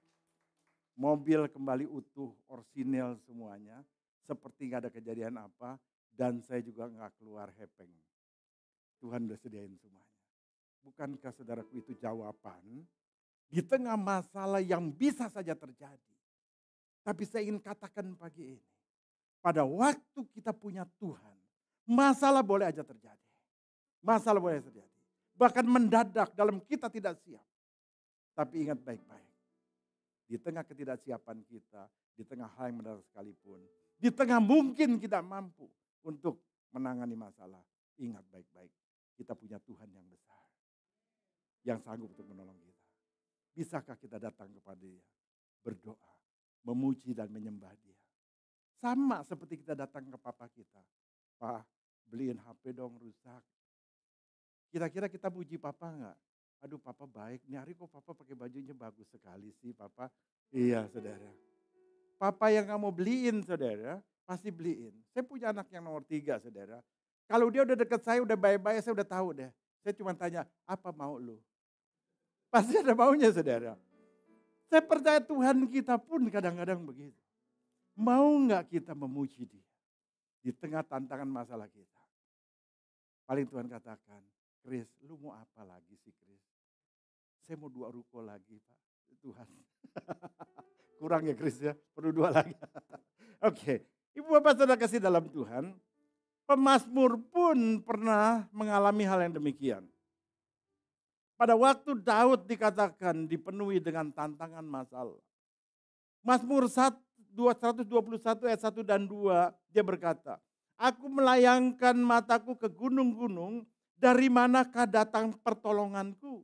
Mobil kembali utuh, orsinil semuanya. Seperti gak ada kejadian apa. Dan saya juga gak keluar hepeng. Tuhan udah sediain semuanya. Bukankah saudaraku itu jawaban di tengah masalah yang bisa saja terjadi. Tapi saya ingin katakan pagi ini, pada waktu kita punya Tuhan, masalah boleh aja terjadi. Masalah boleh terjadi. Bahkan mendadak dalam kita tidak siap. Tapi ingat baik-baik. Di tengah ketidaksiapan kita, di tengah hal yang mendadak sekalipun, di tengah mungkin kita mampu untuk menangani masalah. Ingat baik-baik, kita punya Tuhan yang besar. Yang sanggup untuk menolong kita. Bisakah kita datang kepada Dia, berdoa, memuji dan menyembah Dia. Sama seperti kita datang ke papa kita. Pak, beliin HP dong rusak. Kira-kira kita puji papa enggak? Aduh papa baik, nih hari kok papa pakai bajunya bagus sekali sih papa. Iya saudara. Papa yang kamu beliin saudara, pasti beliin. Saya punya anak yang nomor 3 saudara. Kalau dia udah deket saya, udah baik-baik, saya udah tahu deh. Saya cuma tanya, apa mau lu? Pasti ada maunya saudara. Saya percaya Tuhan kita pun kadang-kadang begitu. Mau nggak kita memuji Dia di tengah tantangan masalah kita? Paling Tuhan katakan, Chris, lu mau apa lagi sih Chris? Saya mau 2 ruko lagi Pak, Tuhan. Kurang ya Chris ya, perlu 2 lagi. Oke, Ibu Bapak Saudara kasih dalam Tuhan, pemazmur pun pernah mengalami hal yang demikian. Pada waktu Daud dikatakan dipenuhi dengan tantangan masalah. Mazmur 121 ayat 1 dan 2 dia berkata, aku melayangkan mataku ke gunung-gunung, dari manakah datang pertolonganku?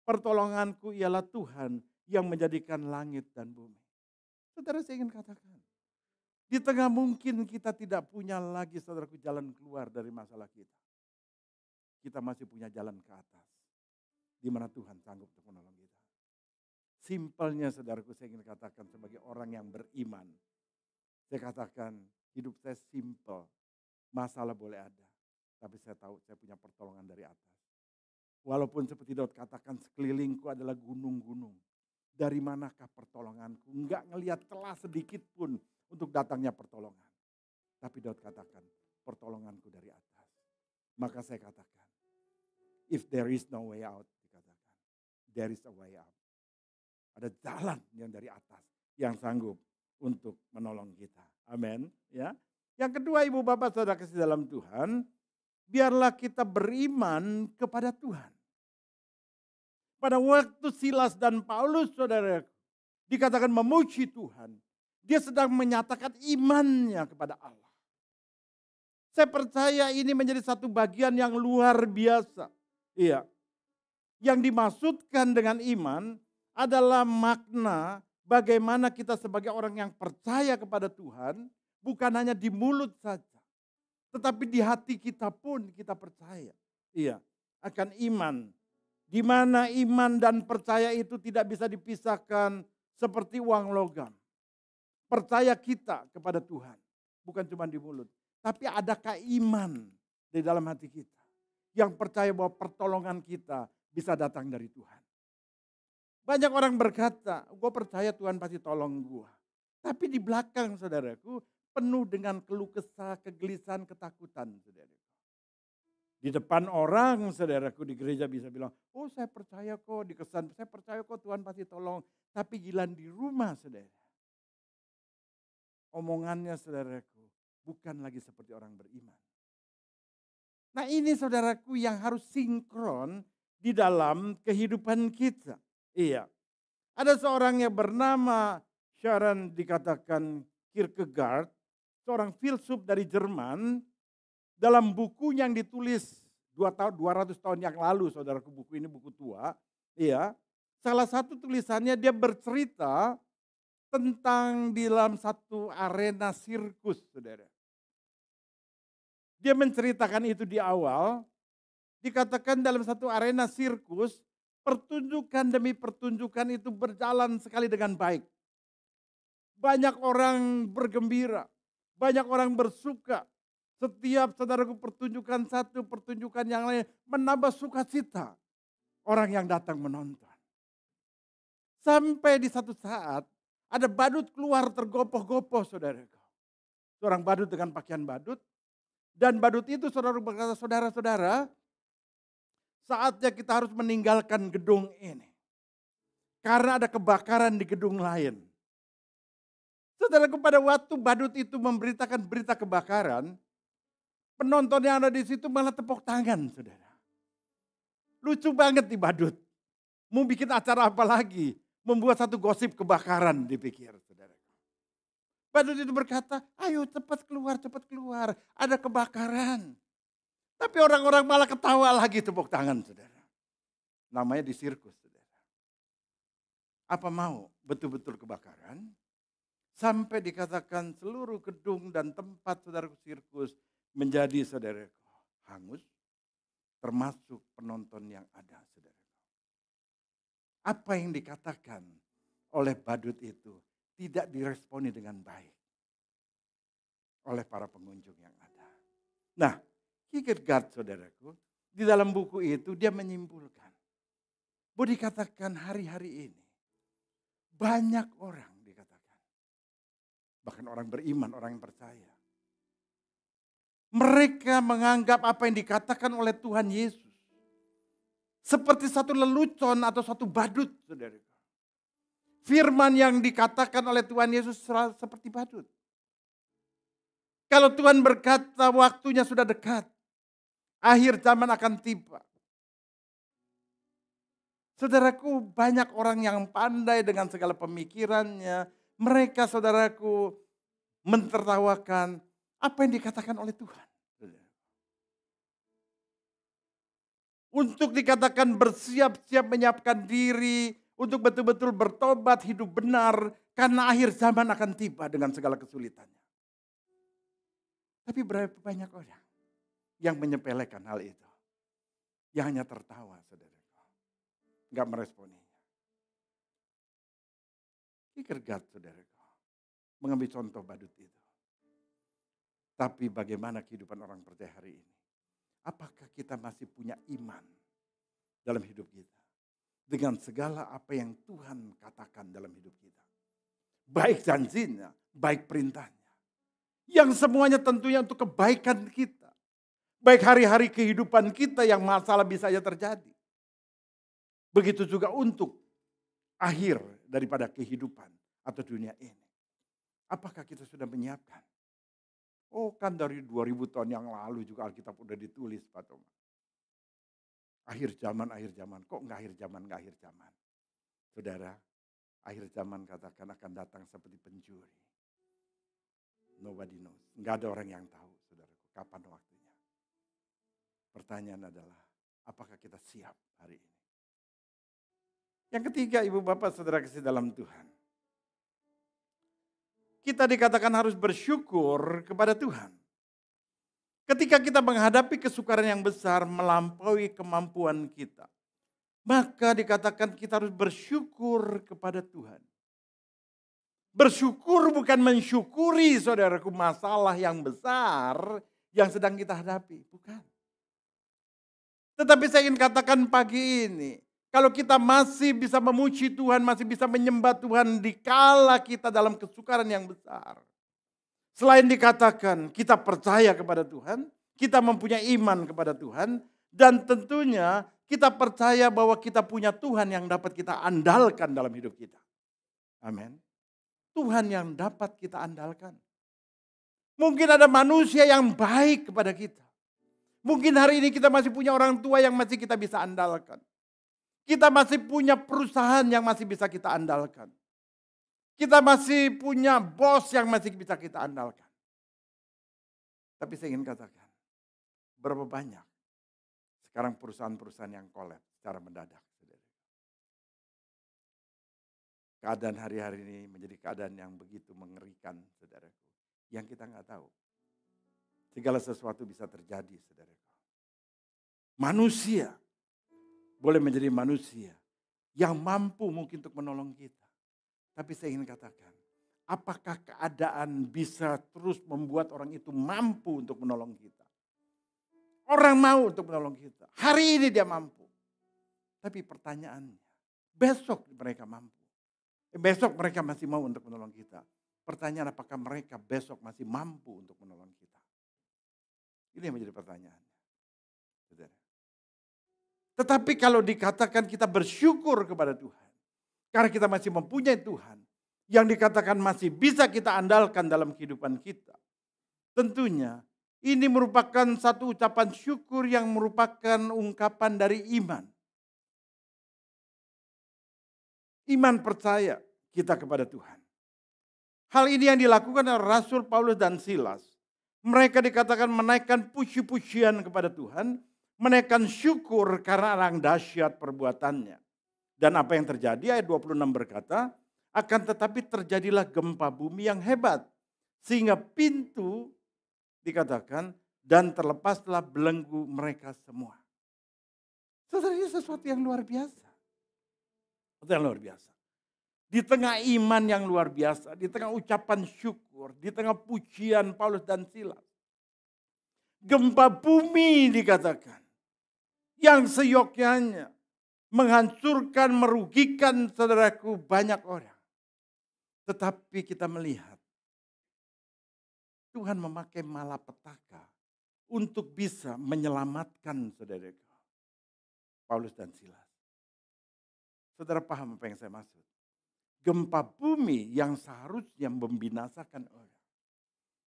Pertolonganku ialah Tuhan yang menjadikan langit dan bumi. Saudara saya ingin katakan, di tengah mungkin kita tidak punya lagi saudaraku jalan keluar dari masalah kita. Kita masih punya jalan ke atas. di mana Tuhan sanggup untuk menolong kita. Simpelnya saudaraku, saya ingin katakan sebagai orang yang beriman. Saya katakan hidup saya simpel. Masalah boleh ada. Tapi saya tahu saya punya pertolongan dari atas. Walaupun seperti Daud katakan sekelilingku adalah gunung-gunung. Dari manakah pertolonganku? Enggak ngelihat celah sedikit pun untuk datangnya pertolongan. Tapi Daud katakan pertolonganku dari atas. Maka saya katakan, if there is no way out, dikatakan, there is a way out. Ada jalan yang dari atas yang sanggup untuk menolong kita. Amin. Ya. Yang kedua, ibu bapak saudara kasih dalam Tuhan, biarlah kita beriman kepada Tuhan. Pada waktu Silas dan Paulus saudara dikatakan memuji Tuhan, dia sedang menyatakan imannya kepada Allah. Saya percaya ini menjadi satu bagian yang luar biasa. Iya. Yang dimaksudkan dengan iman adalah makna bagaimana kita sebagai orang yang percaya kepada Tuhan, bukan hanya di mulut saja, tetapi di hati kita pun kita percaya. Iya, akan iman. Di mana iman dan percaya itu tidak bisa dipisahkan seperti uang logam. Percaya kita kepada Tuhan, bukan cuma di mulut. Tapi adakah iman di dalam hati kita yang percaya bahwa pertolongan kita bisa datang dari Tuhan. Banyak orang berkata, gue percaya Tuhan pasti tolong gue. Tapi di belakang saudaraku penuh dengan keluh kesah, kegelisahan, ketakutan saudaraku. Di depan orang saudaraku di gereja bisa bilang, oh saya percaya kok, di kesan saya percaya kok Tuhan pasti tolong. Tapi gila di rumah saudara. Omongannya saudaraku bukan lagi seperti orang beriman. Nah ini saudaraku yang harus sinkron di dalam kehidupan kita. Iya. Ada seorang yang bernama Sharon dikatakan Kierkegaard, seorang filsuf dari Jerman, dalam buku yang ditulis 200 tahun yang lalu, saudaraku, buku ini buku tua. Iya. Salah satu tulisannya dia bercerita tentang di dalam satu arena sirkus, saudara. Dia menceritakan itu di awal, dikatakan dalam satu arena sirkus, pertunjukan demi pertunjukan itu berjalan sekali dengan baik. Banyak orang bergembira, banyak orang bersuka. Setiap saudaraku pertunjukan satu, pertunjukan yang lain menambah sukacita orang yang datang menonton. Sampai di satu saat ada badut keluar tergopoh-gopoh saudaraku. Seorang badut dengan pakaian badut. Dan badut itu saudara berkata, saudara-saudara, saatnya kita harus meninggalkan gedung ini. Karena ada kebakaran di gedung lain. Saudaraku, pada waktu badut itu memberitakan berita kebakaran, penonton yang ada di situ malah tepuk tangan, saudara. Lucu banget nih badut. Mau bikin acara apa lagi? Membuat satu gosip kebakaran dipikir, saudara. Badut itu berkata, ayo cepat keluar, ada kebakaran. Tapi orang-orang malah ketawa lagi tepuk tangan, saudara. Namanya di sirkus, saudara. Apa mau betul-betul kebakaran? Sampai dikatakan seluruh gedung dan tempat saudaraku sirkus menjadi saudaraku hangus. Termasuk penonton yang ada, saudara. Apa yang dikatakan oleh badut itu tidak diresponi dengan baik oleh para pengunjung yang ada. Nah, Kierkegaard saudaraku, di dalam buku itu dia menyimpulkan bahwa dikatakan hari-hari ini banyak orang dikatakan, bahkan orang beriman, orang yang percaya, mereka menganggap apa yang dikatakan oleh Tuhan Yesus seperti satu lelucon atau satu badut, saudaraku. Firman yang dikatakan oleh Tuhan Yesus seperti badut. Kalau Tuhan berkata waktunya sudah dekat, akhir zaman akan tiba. Saudaraku, banyak orang yang pandai dengan segala pemikirannya. Mereka, saudaraku, mentertawakan apa yang dikatakan oleh Tuhan. Untuk dikatakan bersiap-siap menyiapkan diri, untuk betul-betul bertobat, hidup benar, karena akhir zaman akan tiba dengan segala kesulitannya. Tapi berapa banyak orang yang menyepelekan hal itu. Yang hanya tertawa, saudara. nggak meresponinya. Kierkegaard, saudaraku, mengambil contoh badut itu. Tapi bagaimana kehidupan orang percaya hari ini? Apakah kita masih punya iman dalam hidup kita? Dengan segala apa yang Tuhan katakan dalam hidup kita. Baik janjinya, baik perintahnya. Yang semuanya tentunya untuk kebaikan kita. Baik hari-hari kehidupan kita yang masalah bisa saja terjadi. Begitu juga untuk akhir daripada kehidupan atau dunia ini. Apakah kita sudah menyiapkan? Oh kan dari 2000 tahun yang lalu juga Alkitab udah ditulis Pak Thomas. Akhir zaman. Kok enggak akhir zaman? Saudara, akhir zaman katakan akan datang seperti pencuri. Nobody knows. Enggak ada orang yang tahu, saudaraku, kapan waktunya. Pertanyaan adalah, apakah kita siap hari ini? Yang ketiga, Ibu Bapak Saudara kasih dalam Tuhan. Kita dikatakan harus bersyukur kepada Tuhan. Ketika kita menghadapi kesukaran yang besar melampaui kemampuan kita, maka dikatakan kita harus bersyukur kepada Tuhan. Bersyukur bukan mensyukuri saudaraku masalah yang besar yang sedang kita hadapi, bukan. Tetapi saya ingin katakan pagi ini, kalau kita masih bisa memuji Tuhan, masih bisa menyembah Tuhan di kala kita dalam kesukaran yang besar. Selain dikatakan kita percaya kepada Tuhan, kita mempunyai iman kepada Tuhan, dan tentunya kita percaya bahwa kita punya Tuhan yang dapat kita andalkan dalam hidup kita. Amin. Tuhan yang dapat kita andalkan. Mungkin ada manusia yang baik kepada kita. Mungkin hari ini kita masih punya orang tua yang masih kita bisa andalkan. Kita masih punya perusahaan yang masih bisa kita andalkan. Kita masih punya bos yang masih bisa kita andalkan. Tapi saya ingin katakan, berapa banyak sekarang perusahaan-perusahaan yang kolaps secara mendadak. Keadaan hari-hari ini menjadi keadaan yang begitu mengerikan, saudaraku. Yang kita nggak tahu. Segala sesuatu bisa terjadi, saudaraku. Manusia boleh menjadi manusia yang mampu mungkin untuk menolong kita. Tapi saya ingin katakan, apakah keadaan bisa terus membuat orang itu mampu untuk menolong kita? Orang mau untuk menolong kita. Hari ini dia mampu. Tapi pertanyaannya, besok mereka mampu. Besok mereka masih mau untuk menolong kita. Pertanyaan, apakah mereka besok masih mampu untuk menolong kita? Ini yang menjadi pertanyaannya. Tetapi kalau dikatakan kita bersyukur kepada Tuhan. Karena kita masih mempunyai Tuhan. Yang dikatakan masih bisa kita andalkan dalam kehidupan kita. Tentunya ini merupakan satu ucapan syukur yang merupakan ungkapan dari iman. Iman percaya kita kepada Tuhan. Hal ini yang dilakukan oleh Rasul Paulus dan Silas. Mereka dikatakan menaikkan puji-pujian kepada Tuhan. Menaikkan syukur karena orang dahsyat perbuatannya. Dan apa yang terjadi, ayat 26 berkata, akan tetapi terjadilah gempa bumi yang hebat. Sehingga pintu dikatakan, dan terlepaslah belenggu mereka semua. Saudara, ini sesuatu yang luar biasa. Sesuatu yang luar biasa. Di tengah iman yang luar biasa, di tengah ucapan syukur, di tengah pujian Paulus dan Silas. Gempa bumi dikatakan. Yang seyogyanya menghancurkan, merugikan saudaraku banyak orang. Tetapi kita melihat Tuhan memakai malapetaka untuk bisa menyelamatkan saudaraku Paulus dan Silas. Saudara paham apa yang saya maksud? Gempa bumi yang seharusnya membinasakan orang.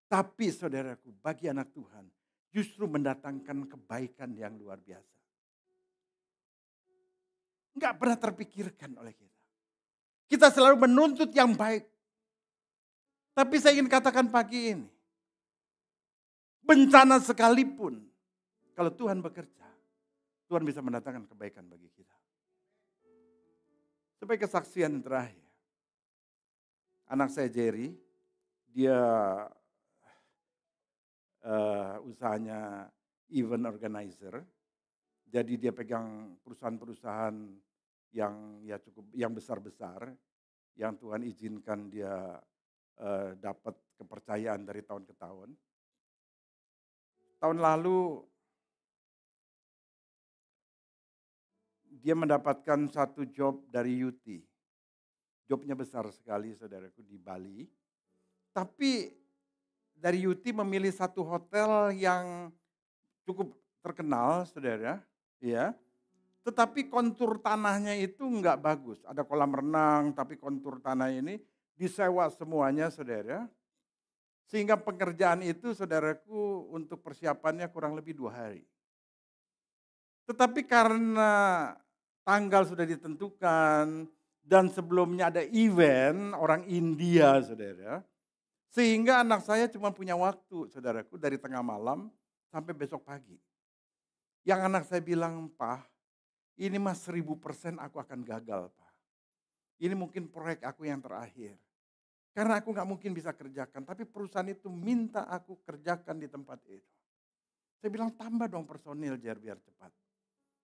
Tapi saudaraku, bagi anak Tuhan justru mendatangkan kebaikan yang luar biasa. Enggak pernah terpikirkan oleh kita. Kita selalu menuntut yang baik. Tapi saya ingin katakan pagi ini. Bencana sekalipun. Kalau Tuhan bekerja. Tuhan bisa mendatangkan kebaikan bagi kita. Sebagai kesaksian terakhir. Anak saya Jerry. Dia usahanya event organizer. Jadi dia pegang perusahaan-perusahaan yang besar-besar, yang Tuhan izinkan dia dapat kepercayaan dari tahun ke tahun. Tahun lalu dia mendapatkan satu job dari UT. Jobnya besar sekali saudaraku di Bali. Tapi dari UT memilih satu hotel yang cukup terkenal saudara. Ya. Tetapi kontur tanahnya itu enggak bagus. Ada kolam renang tapi kontur tanah ini disewa semuanya saudara. Sehingga pekerjaan itu saudaraku untuk persiapannya kurang lebih 2 hari. Tetapi karena tanggal sudah ditentukan dan sebelumnya ada event orang India saudara. Sehingga anak saya cuma punya waktu saudaraku dari tengah malam sampai besok pagi. Yang anak saya bilang, "Pak, ini mas 1000% aku akan gagal Pak. Ini mungkin proyek aku yang terakhir. Karena aku gak mungkin bisa kerjakan. Tapi perusahaan itu minta aku kerjakan di tempat itu." Saya bilang tambah dong personil biar cepat.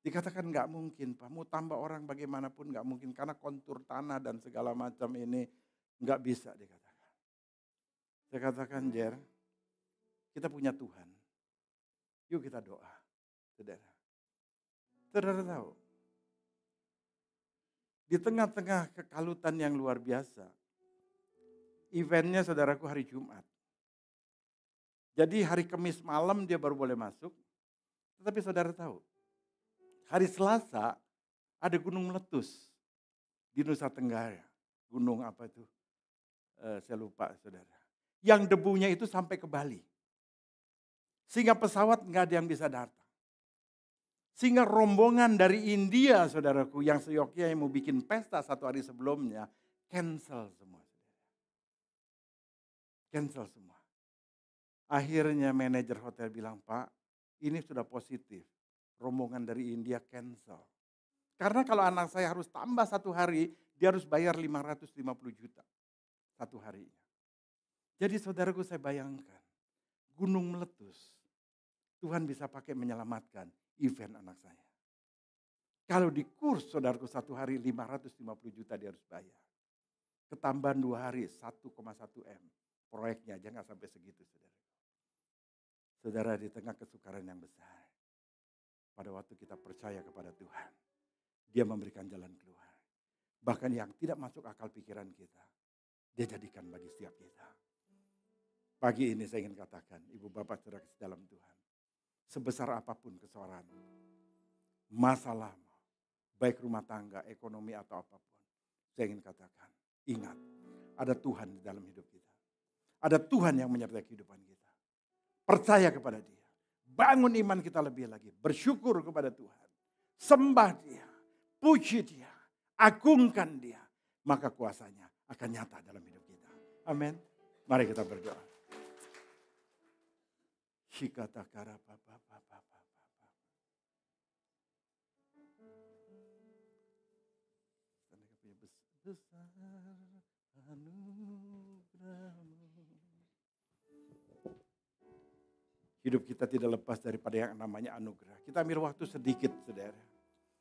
Dikatakan gak mungkin Pak. Mau tambah orang bagaimanapun gak mungkin. Karena kontur tanah dan segala macam ini gak bisa dikatakan. Saya katakan Jer, kita punya Tuhan. Yuk kita doa. Saudara. Saudara tahu. Di tengah-tengah kekalutan yang luar biasa. Eventnya saudaraku hari Jumat. Jadi hari Kamis malam dia baru boleh masuk. Tetapi saudara tahu, hari Selasa ada gunung meletus di Nusa Tenggara. Gunung apa itu? Saya lupa saudara. Yang debunya itu sampai ke Bali. Sehingga pesawat nggak ada yang bisa datang. Sehingga rombongan dari India saudaraku yang seyogyanya yang mau bikin pesta 1 hari sebelumnya cancel semua. Cancel semua. Akhirnya manajer hotel bilang, "Pak, ini sudah positif. Rombongan dari India cancel." Karena kalau anak saya harus tambah 1 hari, dia harus bayar 550 juta 1 harinya. Jadi saudaraku saya bayangkan, gunung meletus. Tuhan bisa pakai menyelamatkan event anak saya. Kalau di kurs saudaraku 1 hari 550 juta dia harus bayar. Ketambahan 2 hari 1,1 M. Proyeknya aja gak sampai segitu saudara. Saudara di tengah kesukaran yang besar. Pada waktu kita percaya kepada Tuhan. Dia memberikan jalan keluar. Bahkan yang tidak masuk akal pikiran kita. Dia jadikan bagi setiap kita. Pagi ini saya ingin katakan. Ibu bapak saudara dalam Tuhan. Sebesar apapun kesoranmu. Masalahmu. Baik rumah tangga, ekonomi atau apapun. Saya ingin katakan. Ingat. Ada Tuhan di dalam hidup kita. Ada Tuhan yang menyertai kehidupan kita. Percaya kepada Dia. Bangun iman kita lebih lagi. Bersyukur kepada Tuhan. Sembah Dia. Puji Dia. Agungkan Dia. Maka kuasanya akan nyata dalam hidup kita. Amin. Mari kita berdoa. Shikatakara papa papa papa. Besar anugerahmu. Hidup kita tidak lepas daripada yang namanya anugerah. Kita ambil waktu sedikit saudara.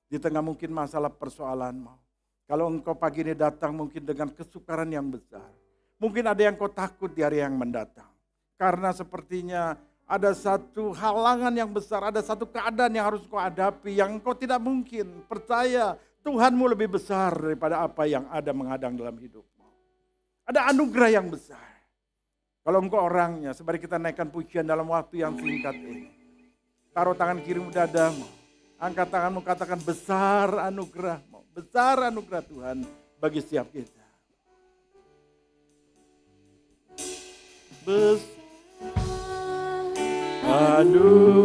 Di tengah mungkin masalah persoalanmu. Kalau engkau pagi ini datang mungkin dengan kesukaran yang besar. Mungkin ada yang kau takut di hari yang mendatang. Karena sepertinya ada satu halangan yang besar. Ada satu keadaan yang harus kau hadapi. Yang kau tidak mungkin. Percaya Tuhanmu lebih besar daripada apa yang ada menghadang dalam hidupmu. Ada anugerah yang besar. Kalau engkau orangnya, sebari kita naikkan pujian dalam waktu yang singkat ini. Taruh tangan kirimu dadamu. Angkat tanganmu, katakan besar anugerahmu. Besar anugerah Tuhan bagi setiap kita. Besar anugerahmu.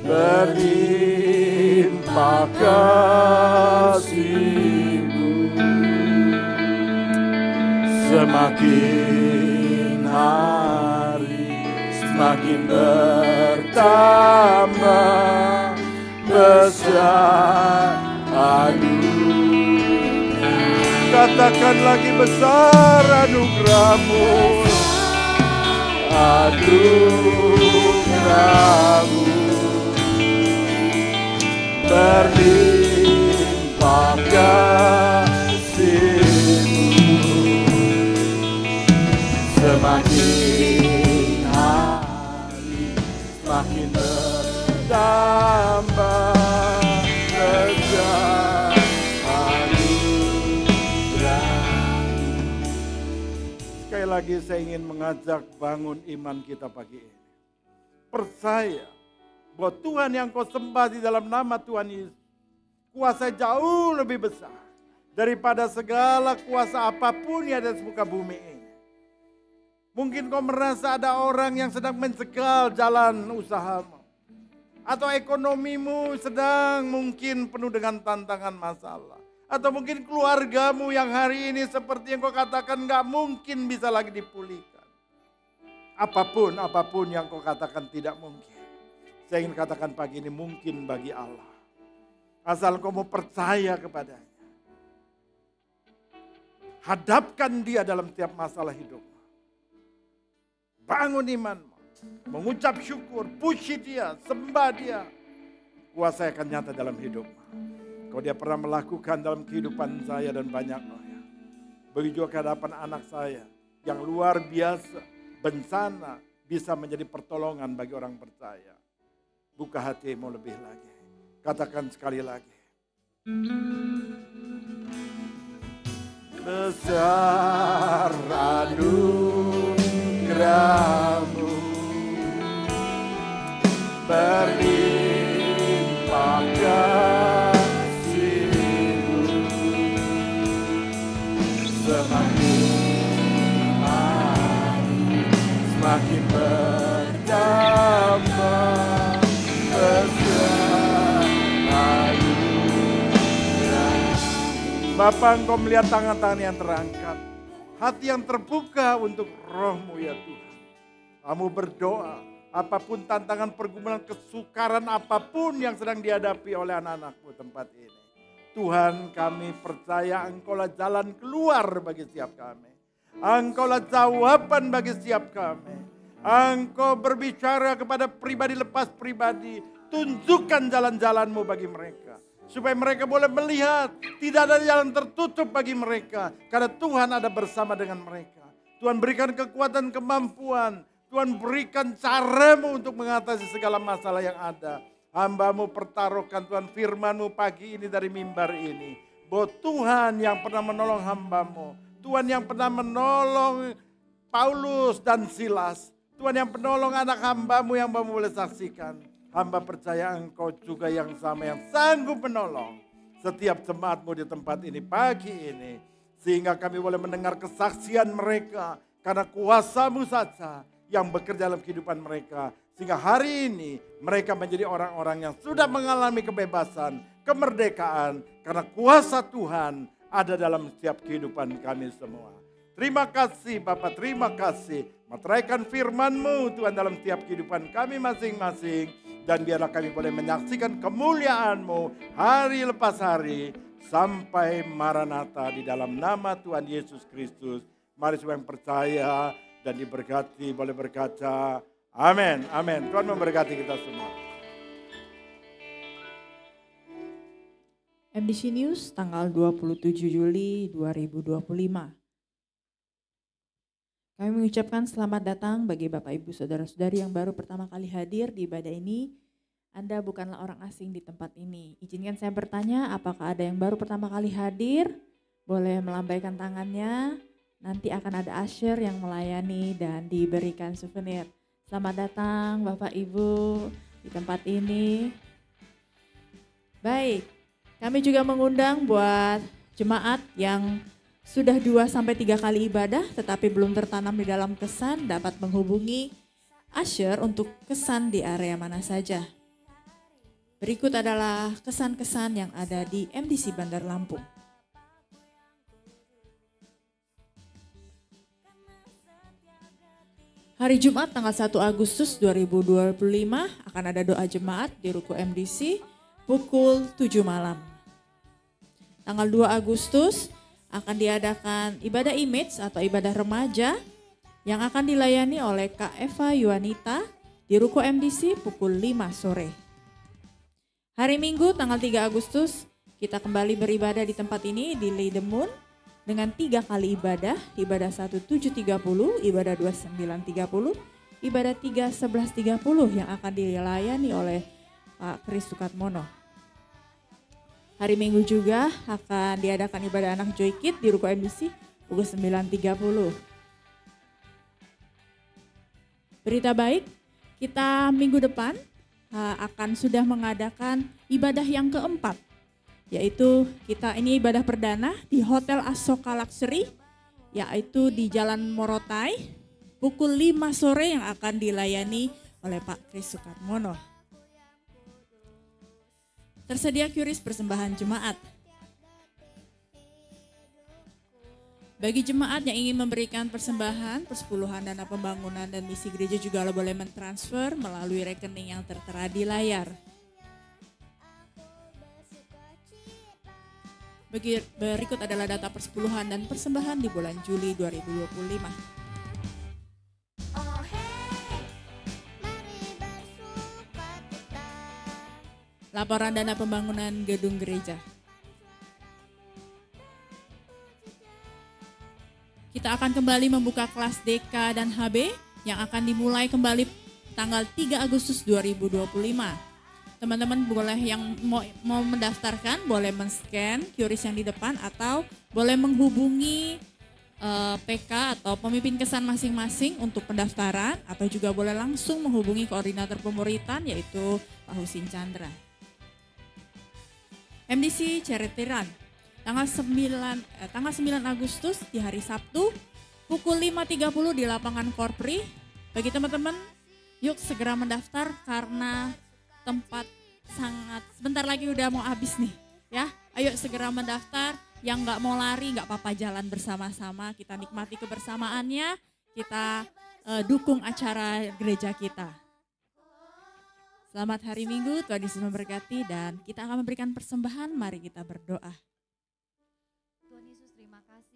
Berlimpah kasih-Mu. Semakin hari semakin bertambah besar anugerah. Katakan lagi besar anugerah-Mu. Anugerah-Mu berlimpah kasih-Mu. Semakin hari semakin bertambah sejak sekali lagi saya ingin mengajak bangun iman kita pagi ini. Percaya bahwa Tuhan yang kau sembah di dalam nama Tuhan Yesus, kuasa jauh lebih besar daripada segala kuasa apapun yang ada di muka bumi ini. Mungkin kau merasa ada orang yang sedang mencegal jalan usahamu. Atau ekonomimu sedang mungkin penuh dengan tantangan masalah. Atau mungkin keluargamu yang hari ini seperti yang kau katakan gak mungkin bisa lagi dipulihkan. Apapun yang kau katakan tidak mungkin. Saya ingin katakan pagi ini mungkin bagi Allah. Asal kau mau percaya kepadanya. Hadapkan dia dalam tiap masalah hidup. Bangun imanmu, mengucap syukur, puji dia, sembah dia. Kuasa akan nyata dalam hidupmu. Kalau dia pernah melakukan dalam kehidupan saya dan banyak orang. Begitu juga kehadapan anak saya yang luar biasa, bencana bisa menjadi pertolongan bagi orang percaya. Buka hatimu lebih lagi. Katakan sekali lagi. Besar anugerah-Mu, berlimpah kasih-Mu, semakin hari semakin bertambah besar anugerah. Bapa, Engkau melihat tangan-tangan yang terangkat, hati yang terbuka untuk Roh-Mu ya Tuhan. Kamu berdoa, apapun tantangan, pergumulan, kesukaran apapun yang sedang dihadapi oleh anak-anak-Mu tempat ini. Tuhan, kami percaya Engkaulah jalan keluar bagi setiap kami. Engkaulah jawaban bagi setiap kami. Engkau berbicara kepada pribadi lepas pribadi. Tunjukkan jalan-jalan-Mu bagi mereka. Supaya mereka boleh melihat tidak ada jalan tertutup bagi mereka. Karena Tuhan ada bersama dengan mereka. Tuhan berikan kekuatan, kemampuan. Tuhan berikan cara-Mu untuk mengatasi segala masalah yang ada. Hamba-Mu pertaruhkan Tuhan firman-Mu pagi ini dari mimbar ini. Bahwa Tuhan yang pernah menolong hamba-Mu. Tuhan yang pernah menolong Paulus dan Silas. Tuhan yang penolong anak hamba-Mu yang hamba boleh saksikan. Hamba percaya Engkau juga yang sama yang sanggup menolong setiap jemaat-Mu di tempat ini pagi ini. Sehingga kami boleh mendengar kesaksian mereka. Karena kuasa-Mu saja yang bekerja dalam kehidupan mereka. Sehingga hari ini mereka menjadi orang-orang yang sudah mengalami kebebasan, kemerdekaan. Karena kuasa Tuhan ada dalam setiap kehidupan kami semua. Terima kasih Bapak, terima kasih. Materaikan firman-Mu Tuhan dalam setiap kehidupan kami masing-masing. Dan biarlah kami boleh menyaksikan kemuliaan-Mu hari lepas hari. Sampai Maranatha di dalam nama Tuhan Yesus Kristus. Mari semua yang percaya dan diberkati boleh berkata amin, amin. Tuhan memberkati kita semua. MDC News tanggal 27 Juli 2025. Kami mengucapkan selamat datang bagi Bapak Ibu Saudara-saudari yang baru pertama kali hadir di ibadah ini. Anda bukanlah orang asing di tempat ini. Izinkan saya bertanya, apakah ada yang baru pertama kali hadir? Boleh melambaikan tangannya. Nanti akan ada usher yang melayani dan diberikan souvenir. Selamat datang Bapak Ibu di tempat ini. Baik, kami juga mengundang buat jemaat yang sudah 2-3 kali ibadah tetapi belum tertanam di dalam kesan dapat menghubungi usher untuk kesan di area mana saja. Berikut adalah kesan-kesan yang ada di MDC Bandar Lampung. Hari Jumat tanggal 1 Agustus 2025 akan ada doa jemaat di Ruko MDC pukul 7 malam. Tanggal 2 Agustus akan diadakan ibadah image atau ibadah remaja yang akan dilayani oleh Kak Eva Yuanita di Ruko MDC pukul 5 sore. Hari Minggu tanggal 3 Agustus kita kembali beribadah di tempat ini di Lay the Moon dengan 3 kali ibadah. Ibadah 1 7.30, ibadah 2 9.30, ibadah 3 11.30 yang akan dilayani oleh Pak Kris Sukatmono. Hari Minggu juga akan diadakan ibadah anak Joy Kid di Ruko MBC pukul 9.30. Berita baik, kita minggu depan akan sudah mengadakan ibadah yang keempat, yaitu kita ini ibadah perdana di Hotel Asoka Luxury, yaitu di Jalan Morotai pukul 5 sore yang akan dilayani oleh Pak Kris Sukatmono. Tersedia QRIS persembahan jemaat. Bagi jemaat yang ingin memberikan persembahan, persepuluhan, dana pembangunan, dan misi gereja juga boleh mentransfer melalui rekening yang tertera di layar. Berikut adalah data persepuluhan dan persembahan di bulan Juli 2025. Laporan dana pembangunan gedung gereja. Kita akan kembali membuka kelas DK dan HB yang akan dimulai kembali tanggal 3 Agustus 2025. Teman-teman boleh yang mau mendaftarkan boleh men-scan QRIS yang di depan atau boleh menghubungi PK atau pemimpin kesan masing-masing untuk pendaftaran, atau juga boleh langsung menghubungi koordinator pemuritan yaitu Pak Husin Chandra. MDC Charity Run tanggal 9 Agustus di hari Sabtu pukul 5.30 di lapangan Korpri. Bagi teman-teman, yuk segera mendaftar karena tempat sangat sebentar lagi udah mau habis nih ya. Ayo segera mendaftar, yang nggak mau lari nggak apa-apa, jalan bersama-sama, kita nikmati kebersamaannya, kita dukung acara gereja kita. Selamat hari Minggu, Tuhan Yesus memberkati, dan kita akan memberikan persembahan. Mari kita berdoa.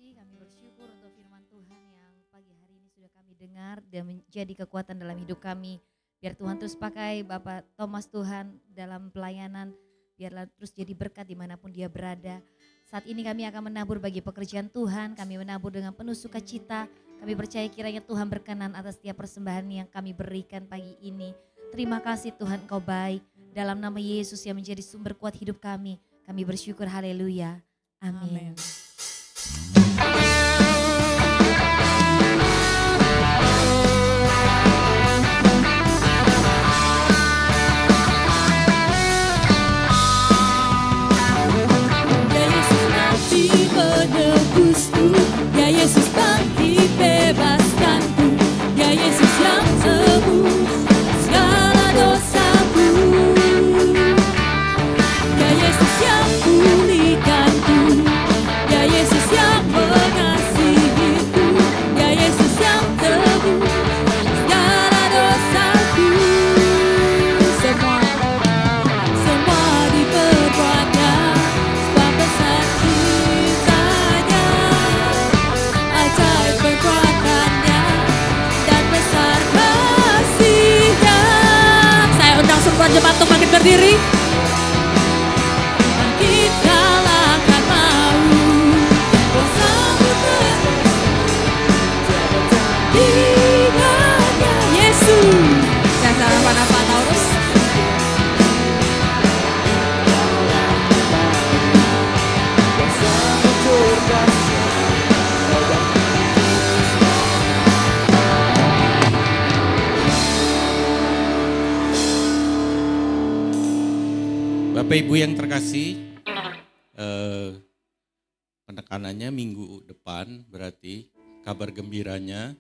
Kami bersyukur untuk firman Tuhan yang pagi hari ini sudah kami dengar dan menjadi kekuatan dalam hidup kami. Biar Tuhan terus pakai Bapak Thomas Tuhan dalam pelayanan, biarlah terus jadi berkat dimanapun dia berada. Saat ini kami akan menabur bagi pekerjaan Tuhan, kami menabur dengan penuh sukacita. Kami percaya kiranya Tuhan berkenan atas setiap persembahan yang kami berikan pagi ini. Terima kasih Tuhan, Engkau baik. Dalam nama Yesus yang menjadi sumber kuat hidup kami bersyukur, haleluya. Amin. Menebusku, ya Yesus bangkit bebaskanku, ya Yesus yang tebus segala dosaku, ya Yesus yang pulihkanku, ya Yesus yang mengasihiku, ya Yesus yang tebus segala dosaku. Semua diperbuatnya sebab besar cintanya, ajaib kekuatannya dan besar kasihnya. Saya undang semua jemaat untuk bangkit berdiri. Kita akan mau kuasa-Mu di hanya Yesus. Saya sarapan apa Taurus? Bapak Ibu yang terkasih, penekanannya minggu depan berarti kabar gembiranya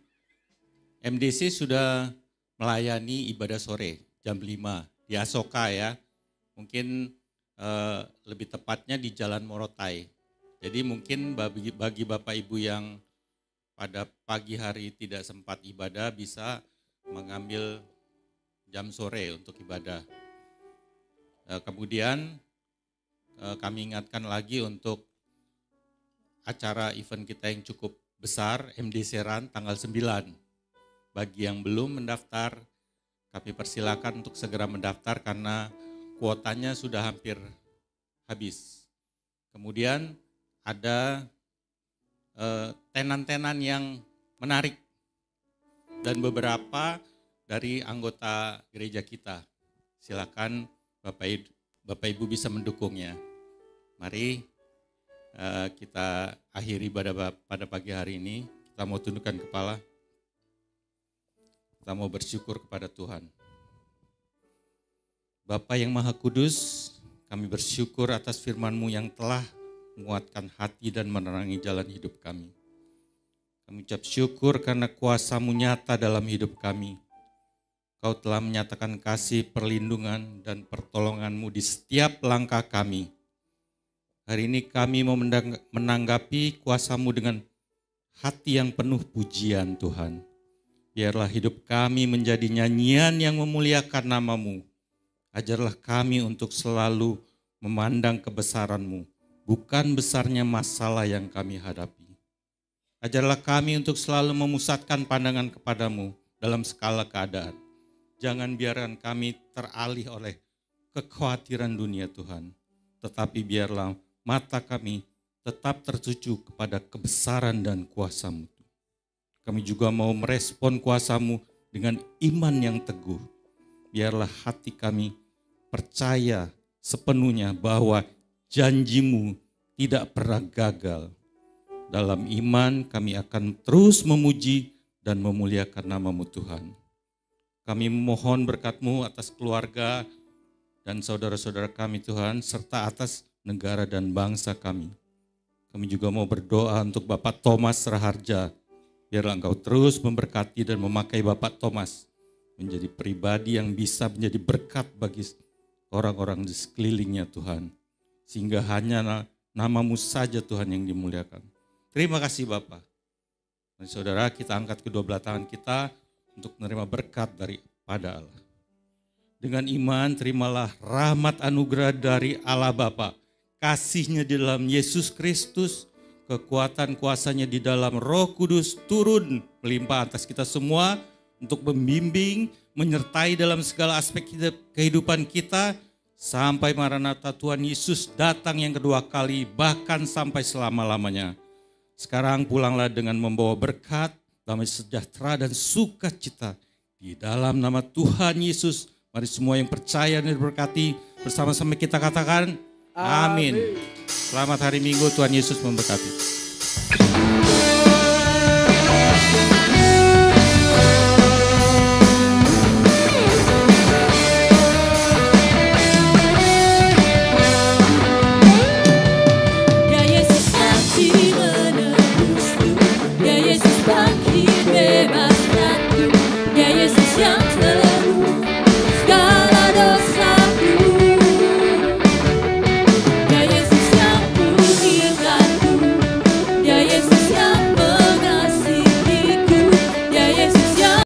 MDC sudah melayani ibadah sore jam 5 di Asoka ya. Mungkin lebih tepatnya di Jalan Morotai. Jadi mungkin bagi Bapak Ibu yang pada pagi hari tidak sempat ibadah bisa mengambil jam sore untuk ibadah. Kemudian kami ingatkan lagi untuk acara event kita yang cukup besar, MDC Run tanggal 9. Bagi yang belum mendaftar, kami persilakan untuk segera mendaftar karena kuotanya sudah hampir habis. Kemudian ada tenan-tenan yang menarik dan beberapa dari anggota gereja kita. Silakan Bapak Ibu bisa mendukungnya. Mari kita akhiri pada pagi hari ini. Kita mau tundukkan kepala. Kita mau bersyukur kepada Tuhan. Bapa yang Maha Kudus, kami bersyukur atas firman-Mu yang telah menguatkan hati dan menerangi jalan hidup kami. Kami ucap syukur karena kuasa-Mu nyata dalam hidup kami. Kau telah menyatakan kasih, perlindungan, dan pertolongan-Mu di setiap langkah kami. Hari ini kami mau menanggapi kuasa-Mu dengan hati yang penuh pujian Tuhan. Biarlah hidup kami menjadi nyanyian yang memuliakan nama-Mu. Ajarlah kami untuk selalu memandang kebesaran-Mu, bukan besarnya masalah yang kami hadapi. Ajarlah kami untuk selalu memusatkan pandangan kepada-Mu dalam segala keadaan. Jangan biarkan kami teralih oleh kekhawatiran dunia Tuhan. Tetapi biarlah mata kami tetap tertuju kepada kebesaran dan kuasa-Mu. Kami juga mau merespon kuasa-Mu dengan iman yang teguh. Biarlah hati kami percaya sepenuhnya bahwa janji-Mu tidak pernah gagal. Dalam iman kami akan terus memuji dan memuliakan nama-Mu Tuhan. Kami memohon berkat-Mu atas keluarga dan saudara-saudara kami Tuhan, serta atas negara dan bangsa kami. Kami juga mau berdoa untuk Bapak Thomas Raharja. Biarlah Engkau terus memberkati dan memakai Bapak Thomas menjadi pribadi yang bisa menjadi berkat bagi orang-orang di sekelilingnya Tuhan. Sehingga hanya nama-Mu saja Tuhan yang dimuliakan. Terima kasih Bapak. Dan saudara, kita angkat kedua belah tangan kita untuk menerima berkat daripada Allah. Dengan iman terimalah rahmat anugerah dari Allah Bapa, kasih-Nya di dalam Yesus Kristus, kekuatan kuasa-Nya di dalam Roh Kudus turun melimpah atas kita semua untuk membimbing, menyertai dalam segala aspek kehidupan kita sampai Maranatha Tuhan Yesus datang yang kedua kali, bahkan sampai selama-lamanya. Sekarang pulanglah dengan membawa berkat, damai sejahtera dan sukacita di dalam nama Tuhan Yesus. Mari semua yang percaya dan diberkati bersama-sama kita katakan amin. Selamat hari Minggu, Tuhan Yesus memberkati.